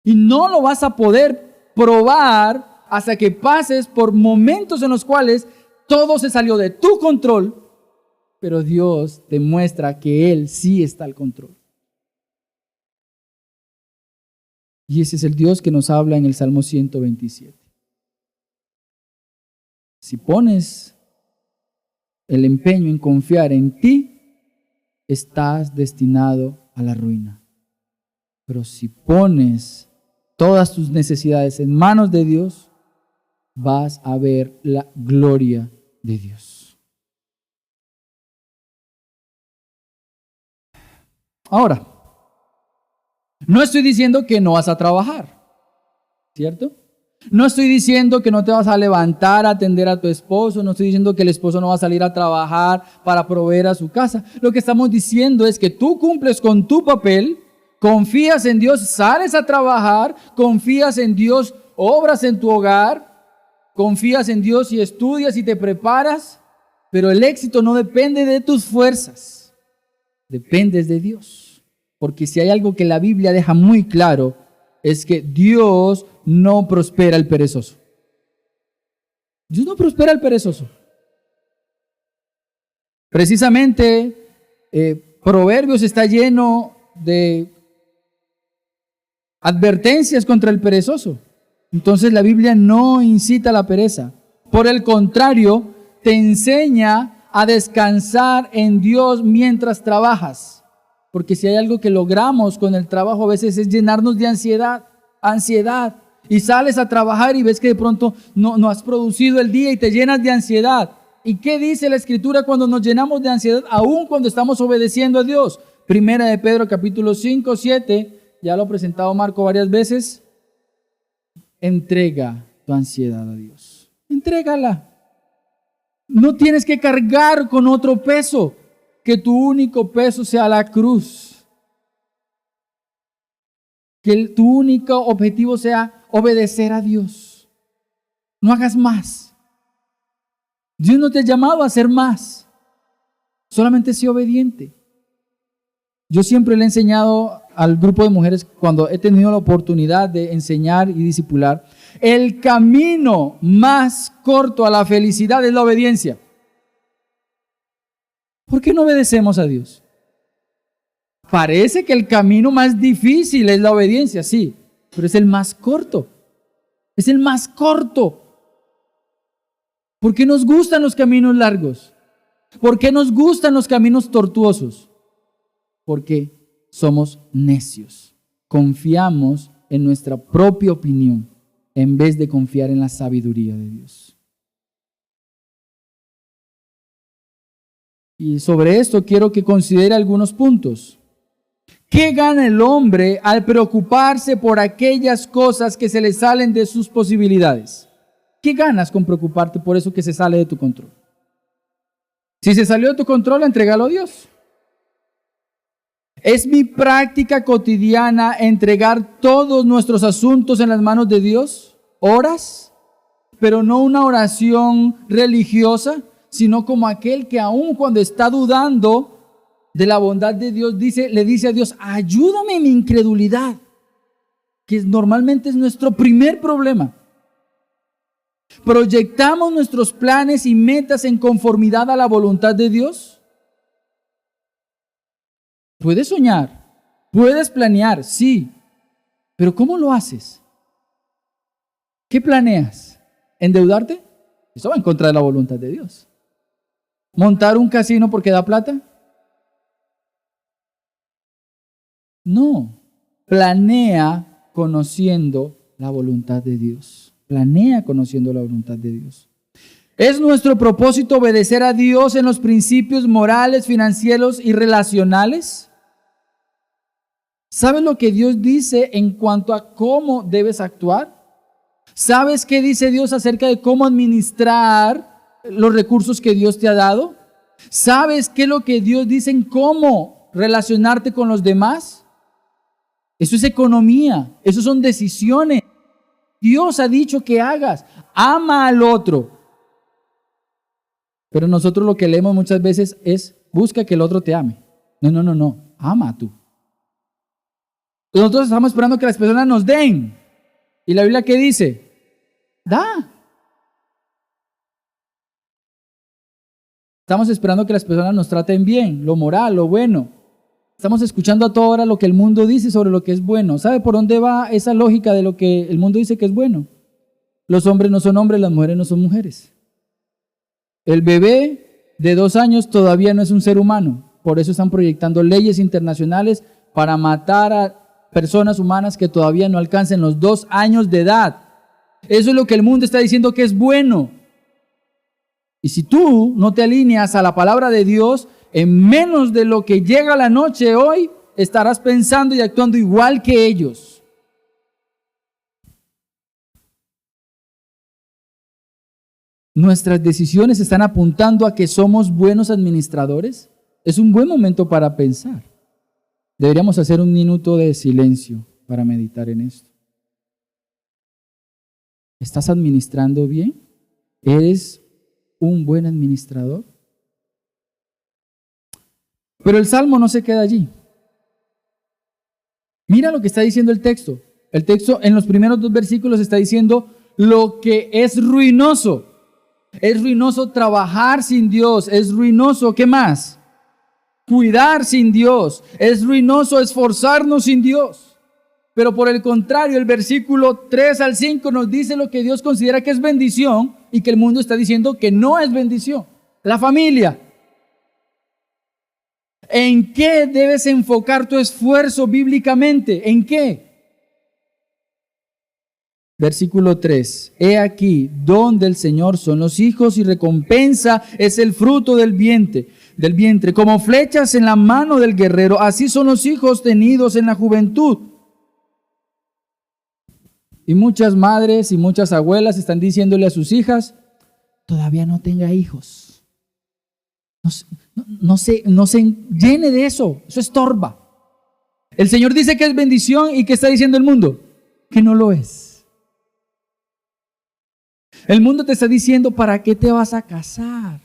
Y no lo vas a poder probar hasta que pases por momentos en los cuales todo se salió de tu control, pero Dios te muestra que Él sí está al control. Y ese es el Dios que nos habla en el Salmo 127. Si pones el empeño en confiar en ti, estás destinado a la ruina. Pero si pones todas tus necesidades en manos de Dios, vas a ver la gloria de Dios. Ahora, no estoy diciendo que no vas a trabajar, ¿cierto? No estoy diciendo que no te vas a levantar a atender a tu esposo, no estoy diciendo que el esposo no va a salir a trabajar para proveer a su casa. Lo que estamos diciendo es que tú cumples con tu papel, confías en Dios, sales a trabajar, confías en Dios, obras en tu hogar, confías en Dios y estudias y te preparas, pero el éxito no depende de tus fuerzas, dependes de Dios. Porque si hay algo que la Biblia deja muy claro, es que Dios no prospera al perezoso. Dios no prospera al perezoso. Precisamente, Proverbios está lleno de advertencias contra el perezoso. Entonces la Biblia no incita a la pereza. Por el contrario, te enseña a descansar en Dios mientras trabajas. Porque si hay algo que logramos con el trabajo a veces es llenarnos de ansiedad. Y sales a trabajar y ves que de pronto no has producido el día y te llenas de ansiedad. ¿Y qué dice la Escritura cuando nos llenamos de ansiedad, aún cuando estamos obedeciendo a Dios? Primera de Pedro capítulo 5, 7, ya lo ha presentado Marco varias veces. Entrega tu ansiedad a Dios. Entrégala. No tienes que cargar con otro peso. Que tu único peso sea la cruz. Que tu único objetivo sea obedecer a Dios. No hagas más. Dios no te ha llamado a hacer más. Solamente sé obediente. Yo siempre le he enseñado al grupo de mujeres, cuando he tenido la oportunidad de enseñar y discipular, el camino más corto a la felicidad es la obediencia. ¿Por qué no obedecemos a Dios? Parece que el camino más difícil es la obediencia, sí, pero es el más corto. Es el más corto. ¿Por qué nos gustan los caminos largos? ¿Por qué nos gustan los caminos tortuosos? Porque somos necios. Confiamos en nuestra propia opinión en vez de confiar en la sabiduría de Dios. Y sobre esto quiero que considere algunos puntos. ¿Qué gana el hombre al preocuparse por aquellas cosas que se le salen de sus posibilidades? ¿Qué ganas con preocuparte por eso que se sale de tu control? Si se salió de tu control, entrégalo a Dios. ¿Es mi práctica cotidiana entregar todos nuestros asuntos en las manos de Dios? ¿Oras? Pero no una oración religiosa, sino como aquel que aun cuando está dudando de la bondad de Dios, le dice a Dios, ayúdame en mi incredulidad, que normalmente es nuestro primer problema. ¿Proyectamos nuestros planes y metas en conformidad a la voluntad de Dios? Puedes soñar, puedes planear, sí, pero ¿cómo lo haces? ¿Qué planeas? ¿Endeudarte? Eso va en contra de la voluntad de Dios. ¿Montar un casino porque da plata? No, planea conociendo la voluntad de Dios. Planea conociendo la voluntad de Dios. ¿Es nuestro propósito obedecer a Dios en los principios morales, financieros y relacionales? ¿Sabes lo que Dios dice en cuanto a cómo debes actuar? ¿Sabes qué dice Dios acerca de cómo administrar los recursos que Dios te ha dado? ¿Sabes qué es lo que Dios dice en cómo relacionarte con los demás? Eso es economía, eso son decisiones. Dios ha dicho que hagas, ama al otro. Pero nosotros lo que leemos muchas veces es, busca que el otro te ame. No, ama tú. Nosotros estamos esperando que las personas nos den. ¿Y la Biblia qué dice? Da. Estamos esperando que las personas nos traten bien, lo moral, lo bueno. Estamos escuchando a toda hora lo que el mundo dice sobre lo que es bueno. ¿Sabe por dónde va esa lógica de lo que el mundo dice que es bueno? Los hombres no son hombres, las mujeres no son mujeres. El bebé de 2 años todavía no es un ser humano. Por eso están proyectando leyes internacionales para matar a personas humanas que todavía no alcancen los 2 años de edad. Eso es lo que el mundo está diciendo que es bueno. Y si tú no te alineas a la palabra de Dios, en menos de lo que llega la noche hoy, estarás pensando y actuando igual que ellos. ¿Nuestras decisiones están apuntando a que somos buenos administradores? Es un buen momento para pensar. Deberíamos hacer un minuto de silencio para meditar en esto. ¿Estás administrando bien? ¿Eres un buen administrador? Pero el Salmo no se queda allí. Mira lo que está diciendo el texto. El texto en los primeros 2 versículos está diciendo lo que es ruinoso. Es ruinoso trabajar sin Dios. Es ruinoso, ¿qué más? Cuidar sin Dios. Es ruinoso esforzarnos sin Dios. Pero por el contrario, el versículo 3 al 5 nos dice lo que Dios considera que es bendición y que el mundo está diciendo que no es bendición. La familia. ¿En qué debes enfocar tu esfuerzo bíblicamente? ¿En qué? Versículo 3. He aquí, don del Señor son los hijos y recompensa es el fruto del vientre. Como flechas en la mano del guerrero, así son los hijos tenidos en la juventud. Y muchas madres y muchas abuelas están diciéndole a sus hijas, todavía no tenga hijos. No se llene de eso, eso estorba. El Señor dice que es bendición y ¿qué está diciendo el mundo? Que no lo es. El mundo te está diciendo, ¿para qué te vas a casar?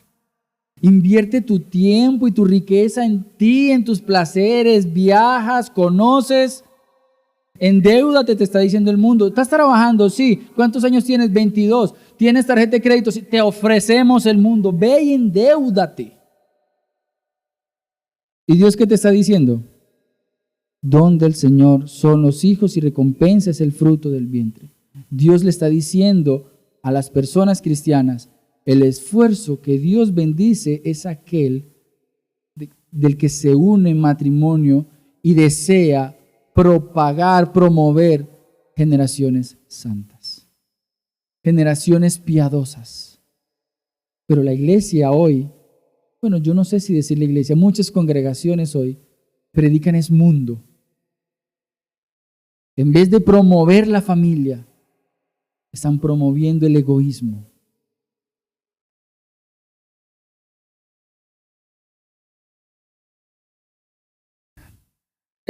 Invierte tu tiempo y tu riqueza en ti, en tus placeres, viajas, conoces. Endeúdate, te está diciendo el mundo. ¿Estás trabajando? Sí. ¿Cuántos años tienes? 22. ¿Tienes tarjeta de crédito? Sí. Te ofrecemos el mundo. Ve y endeúdate. ¿Y Dios qué te está diciendo? Don del Señor son los hijos y recompensa es el fruto del vientre. Dios le está diciendo a las personas cristianas, el esfuerzo que Dios bendice es aquel del que se une en matrimonio y desea propagar, promover generaciones santas, generaciones piadosas. Pero la iglesia hoy, bueno, yo no sé si decir la iglesia, muchas congregaciones hoy predican es mundo. En vez de promover la familia, están promoviendo el egoísmo.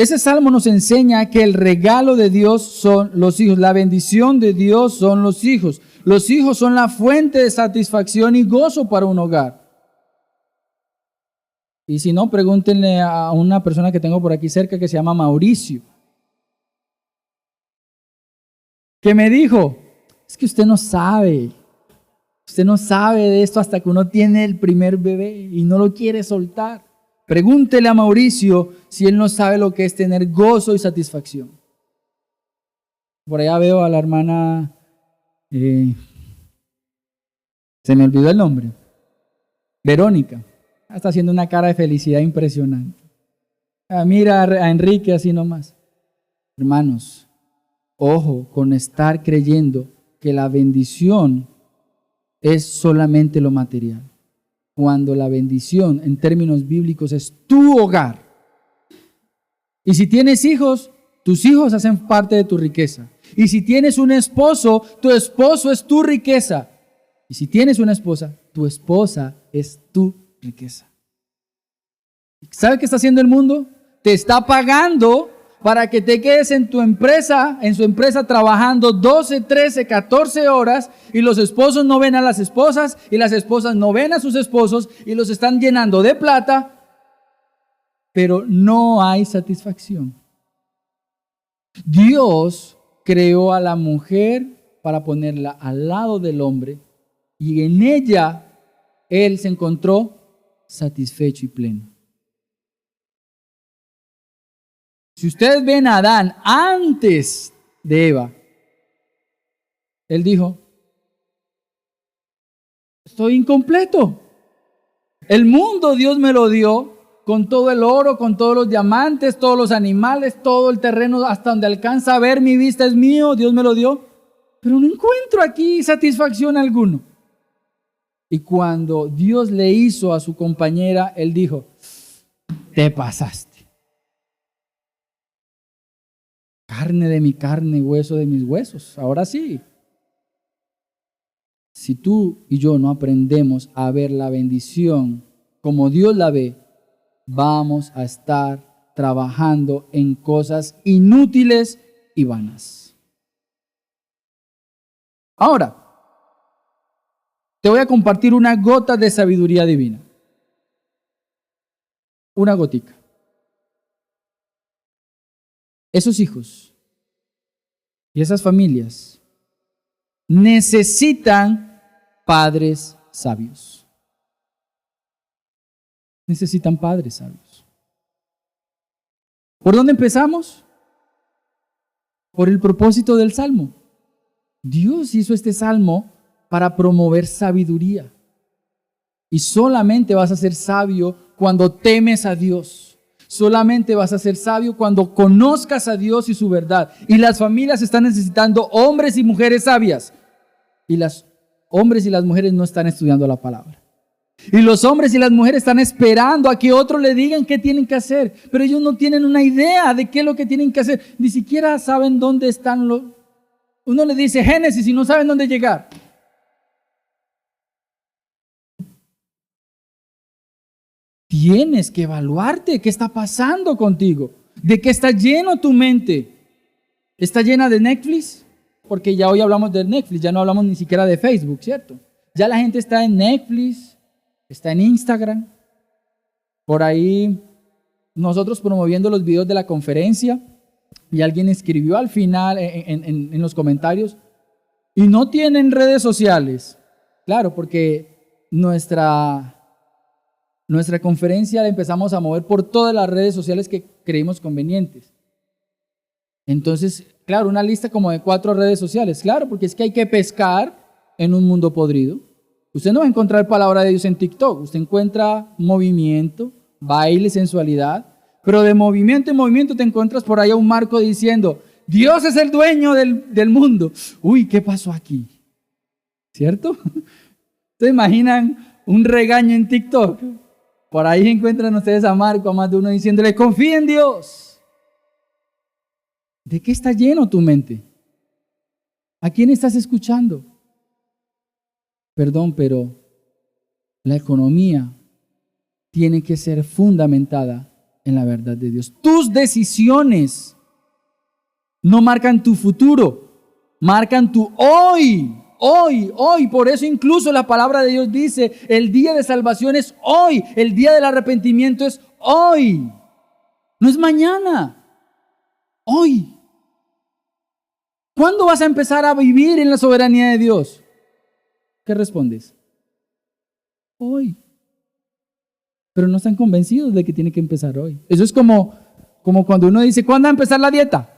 Ese salmo nos enseña que el regalo de Dios son los hijos, la bendición de Dios son los hijos. Los hijos son la fuente de satisfacción y gozo para un hogar. Y si no, pregúntenle a una persona que tengo por aquí cerca que se llama Mauricio, que me dijo, es que usted no sabe de esto hasta que uno tiene el primer bebé y no lo quiere soltar. Pregúntele a Mauricio si él no sabe lo que es tener gozo y satisfacción. Por allá veo a la hermana, se me olvidó el nombre, Verónica. Está haciendo una cara de felicidad impresionante. Mira a Enrique así nomás. Hermanos, ojo con estar creyendo que la bendición es solamente lo material, cuando la bendición en términos bíblicos es tu hogar. Y si tienes hijos, tus hijos hacen parte de tu riqueza. Y si tienes un esposo, tu esposo es tu riqueza. Y si tienes una esposa, tu esposa es tu riqueza. ¿Sabe qué está haciendo el mundo? Te está pagando para que te quedes en su empresa trabajando 12, 13, 14 horas y los esposos no ven a las esposas y las esposas no ven a sus esposos y los están llenando de plata, pero no hay satisfacción. Dios creó a la mujer para ponerla al lado del hombre y en ella él se encontró satisfecho y pleno. Si ustedes ven a Adán antes de Eva, él dijo, estoy incompleto. El mundo Dios me lo dio con todo el oro, con todos los diamantes, todos los animales, todo el terreno hasta donde alcanza a ver mi vista es mío, Dios me lo dio. Pero no encuentro aquí satisfacción alguna. Y cuando Dios le hizo a su compañera, él dijo, te pasaste. Carne de mi carne, hueso de mis huesos. Ahora sí. Si tú y yo no aprendemos a ver la bendición como Dios la ve, vamos a estar trabajando en cosas inútiles y vanas. Ahora, te voy a compartir una gota de sabiduría divina. Una gotica. Esos hijos y esas familias necesitan padres sabios. Necesitan padres sabios. ¿Por dónde empezamos? Por el propósito del salmo. Dios hizo este salmo para promover sabiduría. Y solamente vas a ser sabio cuando temes a Dios. Solamente vas a ser sabio cuando conozcas a Dios y su verdad. Y las familias están necesitando hombres y mujeres sabias. Y los hombres y las mujeres no están estudiando la palabra. Y los hombres y las mujeres están esperando a que otros le digan qué tienen que hacer. Pero ellos no tienen una idea de qué es lo que tienen que hacer. Ni siquiera saben dónde están los... Uno le dice Génesis y no saben dónde llegar. Tienes que evaluarte qué está pasando contigo, de qué está lleno tu mente. ¿Está llena de Netflix? Porque ya hoy hablamos de Netflix, ya no hablamos ni siquiera de Facebook, ¿cierto? Ya la gente está en Netflix, está en Instagram. Por ahí nosotros promoviendo los videos de la conferencia y alguien escribió al final en los comentarios, y no tienen redes sociales. Claro, porque nuestra conferencia la empezamos a mover por todas las redes sociales que creímos convenientes. Entonces, claro, una lista como de 4 redes sociales. Claro, porque es que hay que pescar en un mundo podrido. Usted no va a encontrar palabra de Dios en TikTok. Usted encuentra movimiento, baile, sensualidad. Pero de movimiento en movimiento te encuentras por ahí a un marco diciendo, Dios es el dueño del mundo. Uy, ¿qué pasó aquí? ¿Cierto? ¿Se imaginan un regaño en TikTok? Por ahí encuentran ustedes a Marco, a más de uno diciéndole, confía en Dios. ¿De qué está lleno tu mente? ¿A quién estás escuchando? Perdón, pero la economía tiene que ser fundamentada en la verdad de Dios. Tus decisiones no marcan tu futuro, marcan tu hoy. Hoy. Por eso incluso la palabra de Dios dice, el día de salvación es hoy, el día del arrepentimiento es hoy. No es mañana, hoy. ¿Cuándo vas a empezar a vivir en la soberanía de Dios? ¿Qué respondes? Hoy. Pero no están convencidos de que tiene que empezar hoy. Eso es como cuando uno dice, ¿cuándo va a empezar la dieta?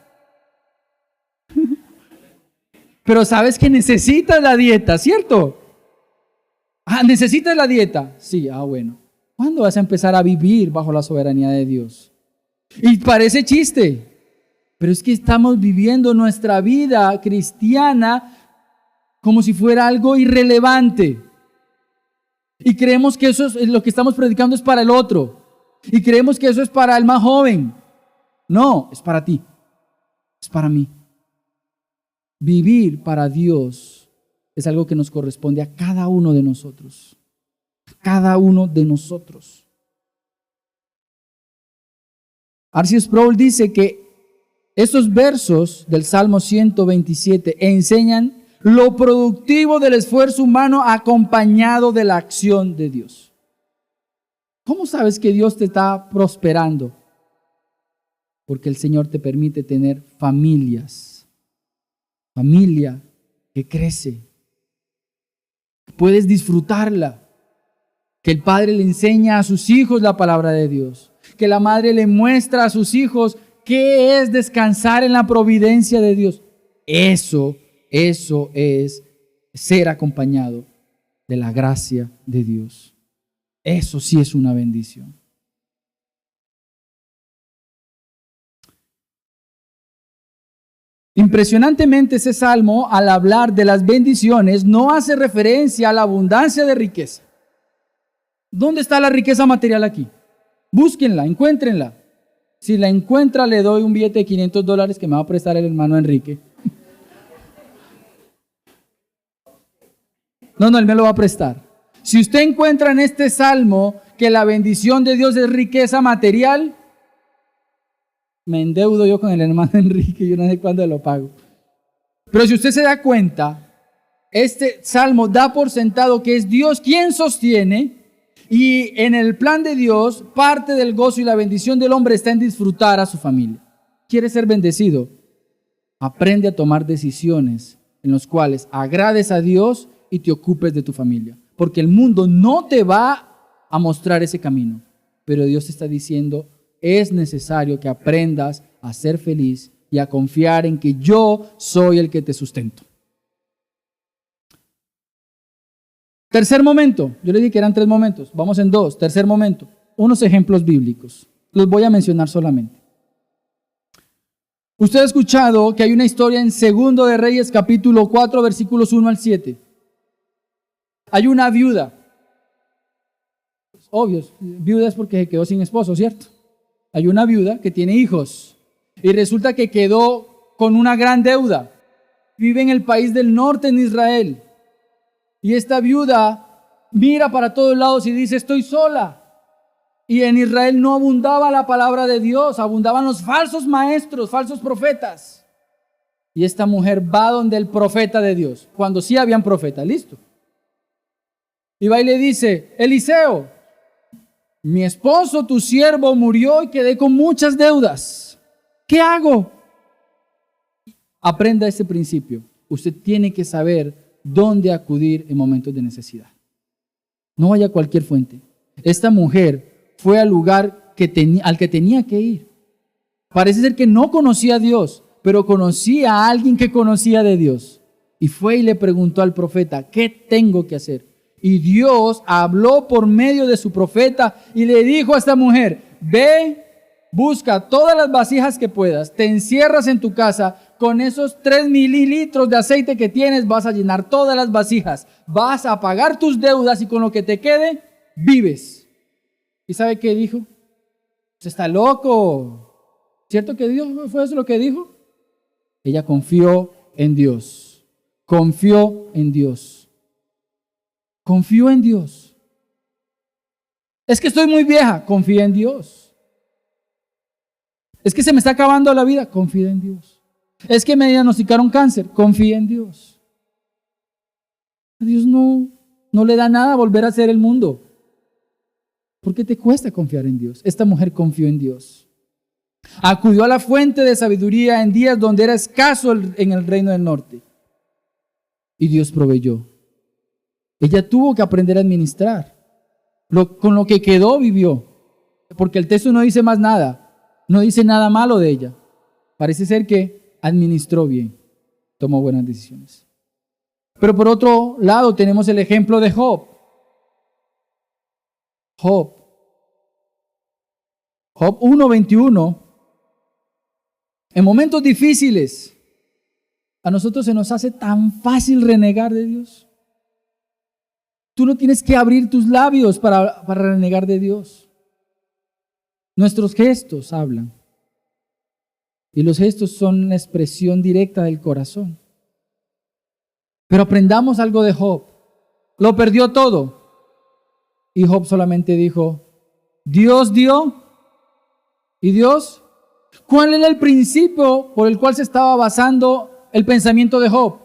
Pero sabes que necesitas la dieta, ¿cierto? ¿Necesitas la dieta? Sí, bueno. ¿Cuándo vas a empezar a vivir bajo la soberanía de Dios? Y parece chiste, pero es que estamos viviendo nuestra vida cristiana como si fuera algo irrelevante. Y creemos que eso es lo que estamos predicando es para el otro. Y creemos que eso es para el más joven. No, es para ti. Es para mí. Vivir para Dios es algo que nos corresponde a cada uno de nosotros. Cada uno de nosotros. R.C. Sproul dice que estos versos del Salmo 127 enseñan lo productivo del esfuerzo humano acompañado de la acción de Dios. ¿Cómo sabes que Dios te está prosperando? Porque el Señor te permite tener familia que crece. Puedes disfrutarla. Que el padre le enseña a sus hijos la palabra de Dios. Que la madre le muestra a sus hijos qué es descansar en la providencia de Dios. Eso es ser acompañado de la gracia de Dios. Eso sí es una bendición. Impresionantemente ese salmo, al hablar de las bendiciones, no hace referencia a la abundancia de riqueza. ¿Dónde está la riqueza material aquí? Búsquenla, encuéntrenla. Si la encuentra, le doy un billete de $500 que me va a prestar el hermano Enrique. No, él me lo va a prestar. Si usted encuentra en este salmo que la bendición de Dios es riqueza material, me endeudo yo con el hermano Enrique, yo no sé cuándo lo pago. Pero si usted se da cuenta, este salmo da por sentado que es Dios quien sostiene, y en el plan de Dios, parte del gozo y la bendición del hombre está en disfrutar a su familia. ¿Quieres ser bendecido? Aprende a tomar decisiones en las cuales agrades a Dios y te ocupes de tu familia. Porque el mundo no te va a mostrar ese camino, pero Dios te está diciendo, es necesario que aprendas a ser feliz y a confiar en que yo soy el que te sustento. Tercer momento, yo le dije que eran 3 momentos, vamos en 2. Tercer momento, unos ejemplos bíblicos. Los voy a mencionar solamente. Usted ha escuchado que hay una historia en 2 de Reyes, capítulo 4, versículos 1 al 7. Hay una viuda. Obvio, viuda es porque se quedó sin esposo, ¿cierto? Hay una viuda que tiene hijos y resulta que quedó con una gran deuda. Vive en el país del norte en Israel. Y esta viuda mira para todos lados y dice, estoy sola. Y en Israel no abundaba la palabra de Dios, abundaban los falsos maestros, falsos profetas. Y esta mujer va donde el profeta de Dios, cuando sí habían profetas, listo. Y va y le dice, Eliseo, mi esposo, tu siervo, murió y quedé con muchas deudas. ¿Qué hago? Aprenda este principio. Usted tiene que saber dónde acudir en momentos de necesidad. No vaya a cualquier fuente. Esta mujer fue al lugar al que tenía que ir. Parece ser que no conocía a Dios, pero conocía a alguien que conocía de Dios. Y fue y le preguntó al profeta, ¿qué tengo que hacer? Y Dios habló por medio de su profeta y le dijo a esta mujer, ve, busca todas las vasijas que puedas, te encierras en tu casa, con esos 3 mililitros de aceite que tienes vas a llenar todas las vasijas, vas a pagar tus deudas y con lo que te quede, vives. ¿Y sabe qué dijo? Usted está loco. ¿Cierto que Dios fue eso lo que dijo? Ella confió en Dios. Confió en Dios. Confió en Dios. Es que estoy muy vieja. Confía en Dios. Es que se me está acabando la vida, confía en Dios. Es que me diagnosticaron cáncer, confía en Dios. A Dios no le da nada volver a ser el mundo. ¿Por qué te cuesta confiar en Dios? Esta mujer confió en Dios. Acudió a la fuente de sabiduría en días donde era escaso en el reino del norte. Y Dios proveyó. Ella tuvo que aprender a administrar. Con lo que quedó vivió. Porque el texto no dice más nada. No dice nada malo de ella. Parece ser que administró bien. Tomó buenas decisiones. Pero por otro lado tenemos el ejemplo de Job. Job 1:21. En momentos difíciles, a nosotros se nos hace tan fácil renegar de Dios. Tú no tienes que abrir tus labios para renegar de Dios. Nuestros gestos hablan. Y los gestos son la expresión directa del corazón. Pero aprendamos algo de Job. Lo perdió todo. Y Job solamente dijo, Dios dio. ¿Y Dios? ¿Cuál era el principio por el cual se estaba basando el pensamiento de Job?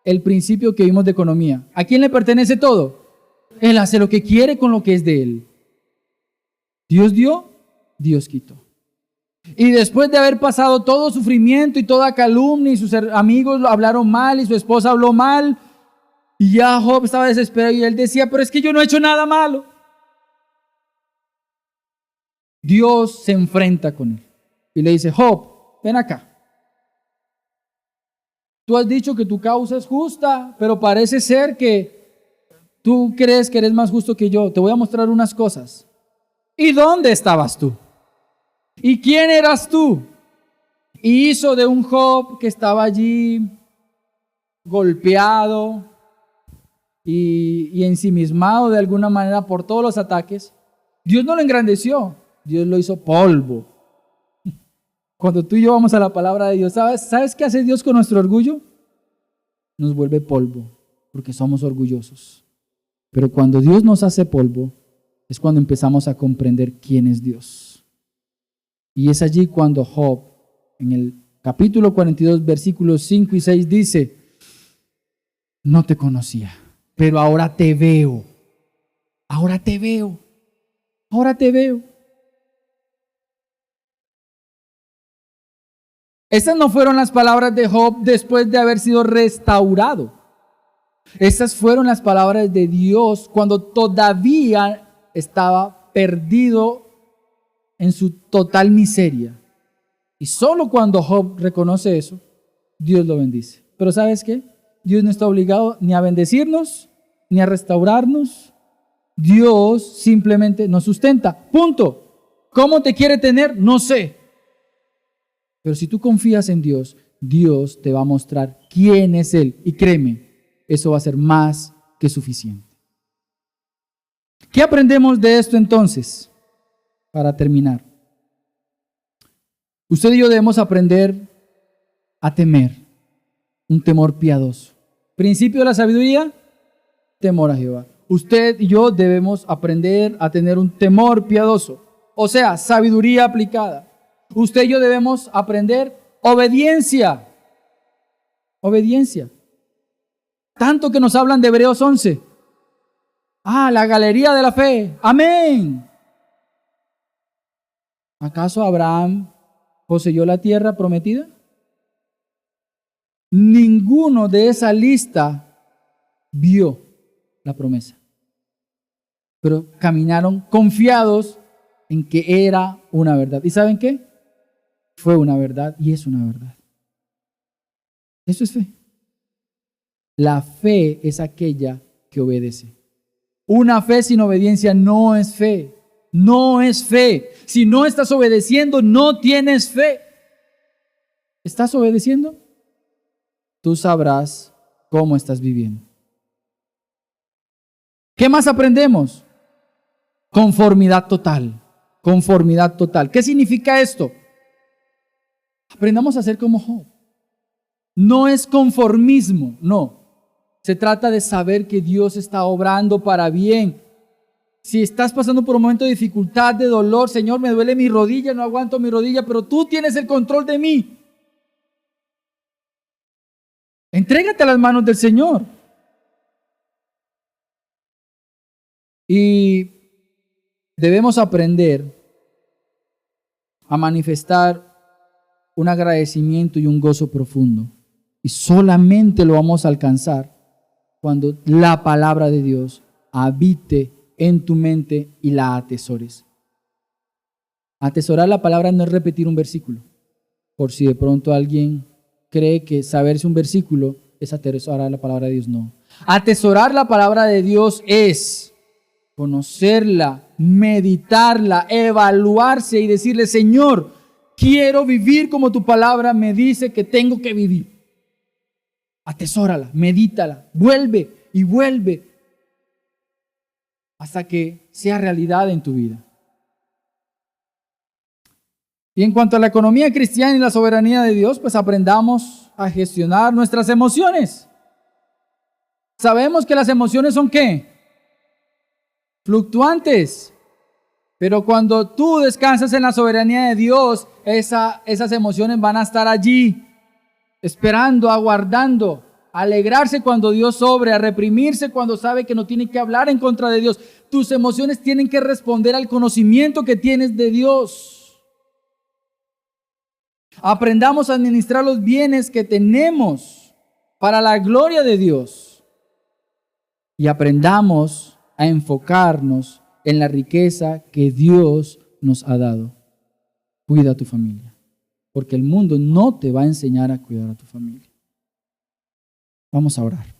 El principio que vimos de economía. ¿A quién le pertenece todo? Él hace lo que quiere con lo que es de él. Dios dio, Dios quitó. Y después de haber pasado todo sufrimiento y toda calumnia, y sus amigos lo hablaron mal, y su esposa habló mal, y ya Job estaba desesperado, y él decía, pero es que yo no he hecho nada malo. Dios se enfrenta con él y le dice, Job, ven acá. Tú has dicho que tu causa es justa, pero parece ser que tú crees que eres más justo que yo. Te voy a mostrar unas cosas. ¿Y dónde estabas tú? ¿Y quién eras tú? Y hizo de un Job que estaba allí golpeado y ensimismado de alguna manera por todos los ataques. Dios no lo engrandeció, Dios lo hizo polvo. Cuando tú y yo vamos a la palabra de Dios, ¿sabes qué hace Dios con nuestro orgullo? Nos vuelve polvo, porque somos orgullosos. Pero cuando Dios nos hace polvo, es cuando empezamos a comprender quién es Dios. Y es allí cuando Job, en el capítulo 42, versículos 5 y 6, dice, no te conocía, pero ahora te veo. Ahora te veo. Ahora te veo. Estas no fueron las palabras de Job después de haber sido restaurado. Estas fueron las palabras de Dios cuando todavía estaba perdido en su total miseria. Y solo cuando Job reconoce eso, Dios lo bendice. Pero ¿sabes qué? Dios no está obligado ni a bendecirnos, ni a restaurarnos. Dios simplemente nos sustenta. Punto. ¿Cómo te quiere tener? No sé. Pero si tú confías en Dios, Dios te va a mostrar quién es Él. Y créeme, eso va a ser más que suficiente. ¿Qué aprendemos de esto entonces? Para terminar. Usted y yo debemos aprender a temer. Un temor piadoso. Principio de la sabiduría, temor a Jehová. Usted y yo debemos aprender a tener un temor piadoso. O sea, sabiduría aplicada. Usted y yo debemos aprender obediencia. Obediencia. Tanto que nos hablan de Hebreos 11. La galería de la fe. Amén. ¿Acaso Abraham poseyó la tierra prometida? Ninguno de esa lista vio la promesa. Pero caminaron confiados en que era una verdad. ¿Y saben qué? Fue una verdad y es una verdad. Eso es fe. La fe es aquella que obedece. Una fe sin obediencia no es fe. No es fe. Si no estás obedeciendo, no tienes fe. ¿Estás obedeciendo? Tú sabrás cómo estás viviendo. ¿Qué más aprendemos? Conformidad total. Conformidad total. ¿Qué significa esto? Aprendamos a ser como Job. No es conformismo, no. Se trata de saber que Dios está obrando para bien. Si estás pasando por un momento de dificultad, de dolor, Señor, me duele mi rodilla, no aguanto mi rodilla, pero tú tienes el control de mí. Entrégate a las manos del Señor. Y debemos aprender a manifestar un agradecimiento y un gozo profundo. Y solamente lo vamos a alcanzar cuando la palabra de Dios habite en tu mente y la atesores. Atesorar la palabra no es repetir un versículo. Por si de pronto alguien cree que saberse un versículo es atesorar la palabra de Dios, no. Atesorar la palabra de Dios es conocerla, meditarla, evaluarse y decirle, Señor, quiero vivir como tu palabra me dice que tengo que vivir. Atesórala, medítala, vuelve y vuelve hasta que sea realidad en tu vida. Y en cuanto a la economía cristiana y la soberanía de Dios, pues aprendamos a gestionar nuestras emociones. Sabemos que las emociones son ¿qué? Fluctuantes. Pero cuando tú descansas en la soberanía de Dios, esas emociones van a estar allí, esperando, aguardando, a alegrarse cuando Dios obre, a reprimirse cuando sabe que no tiene que hablar en contra de Dios. Tus emociones tienen que responder al conocimiento que tienes de Dios. Aprendamos a administrar los bienes que tenemos para la gloria de Dios. Y aprendamos a enfocarnos en la riqueza que Dios nos ha dado. Cuida a tu familia, porque el mundo no te va a enseñar a cuidar a tu familia. Vamos a orar.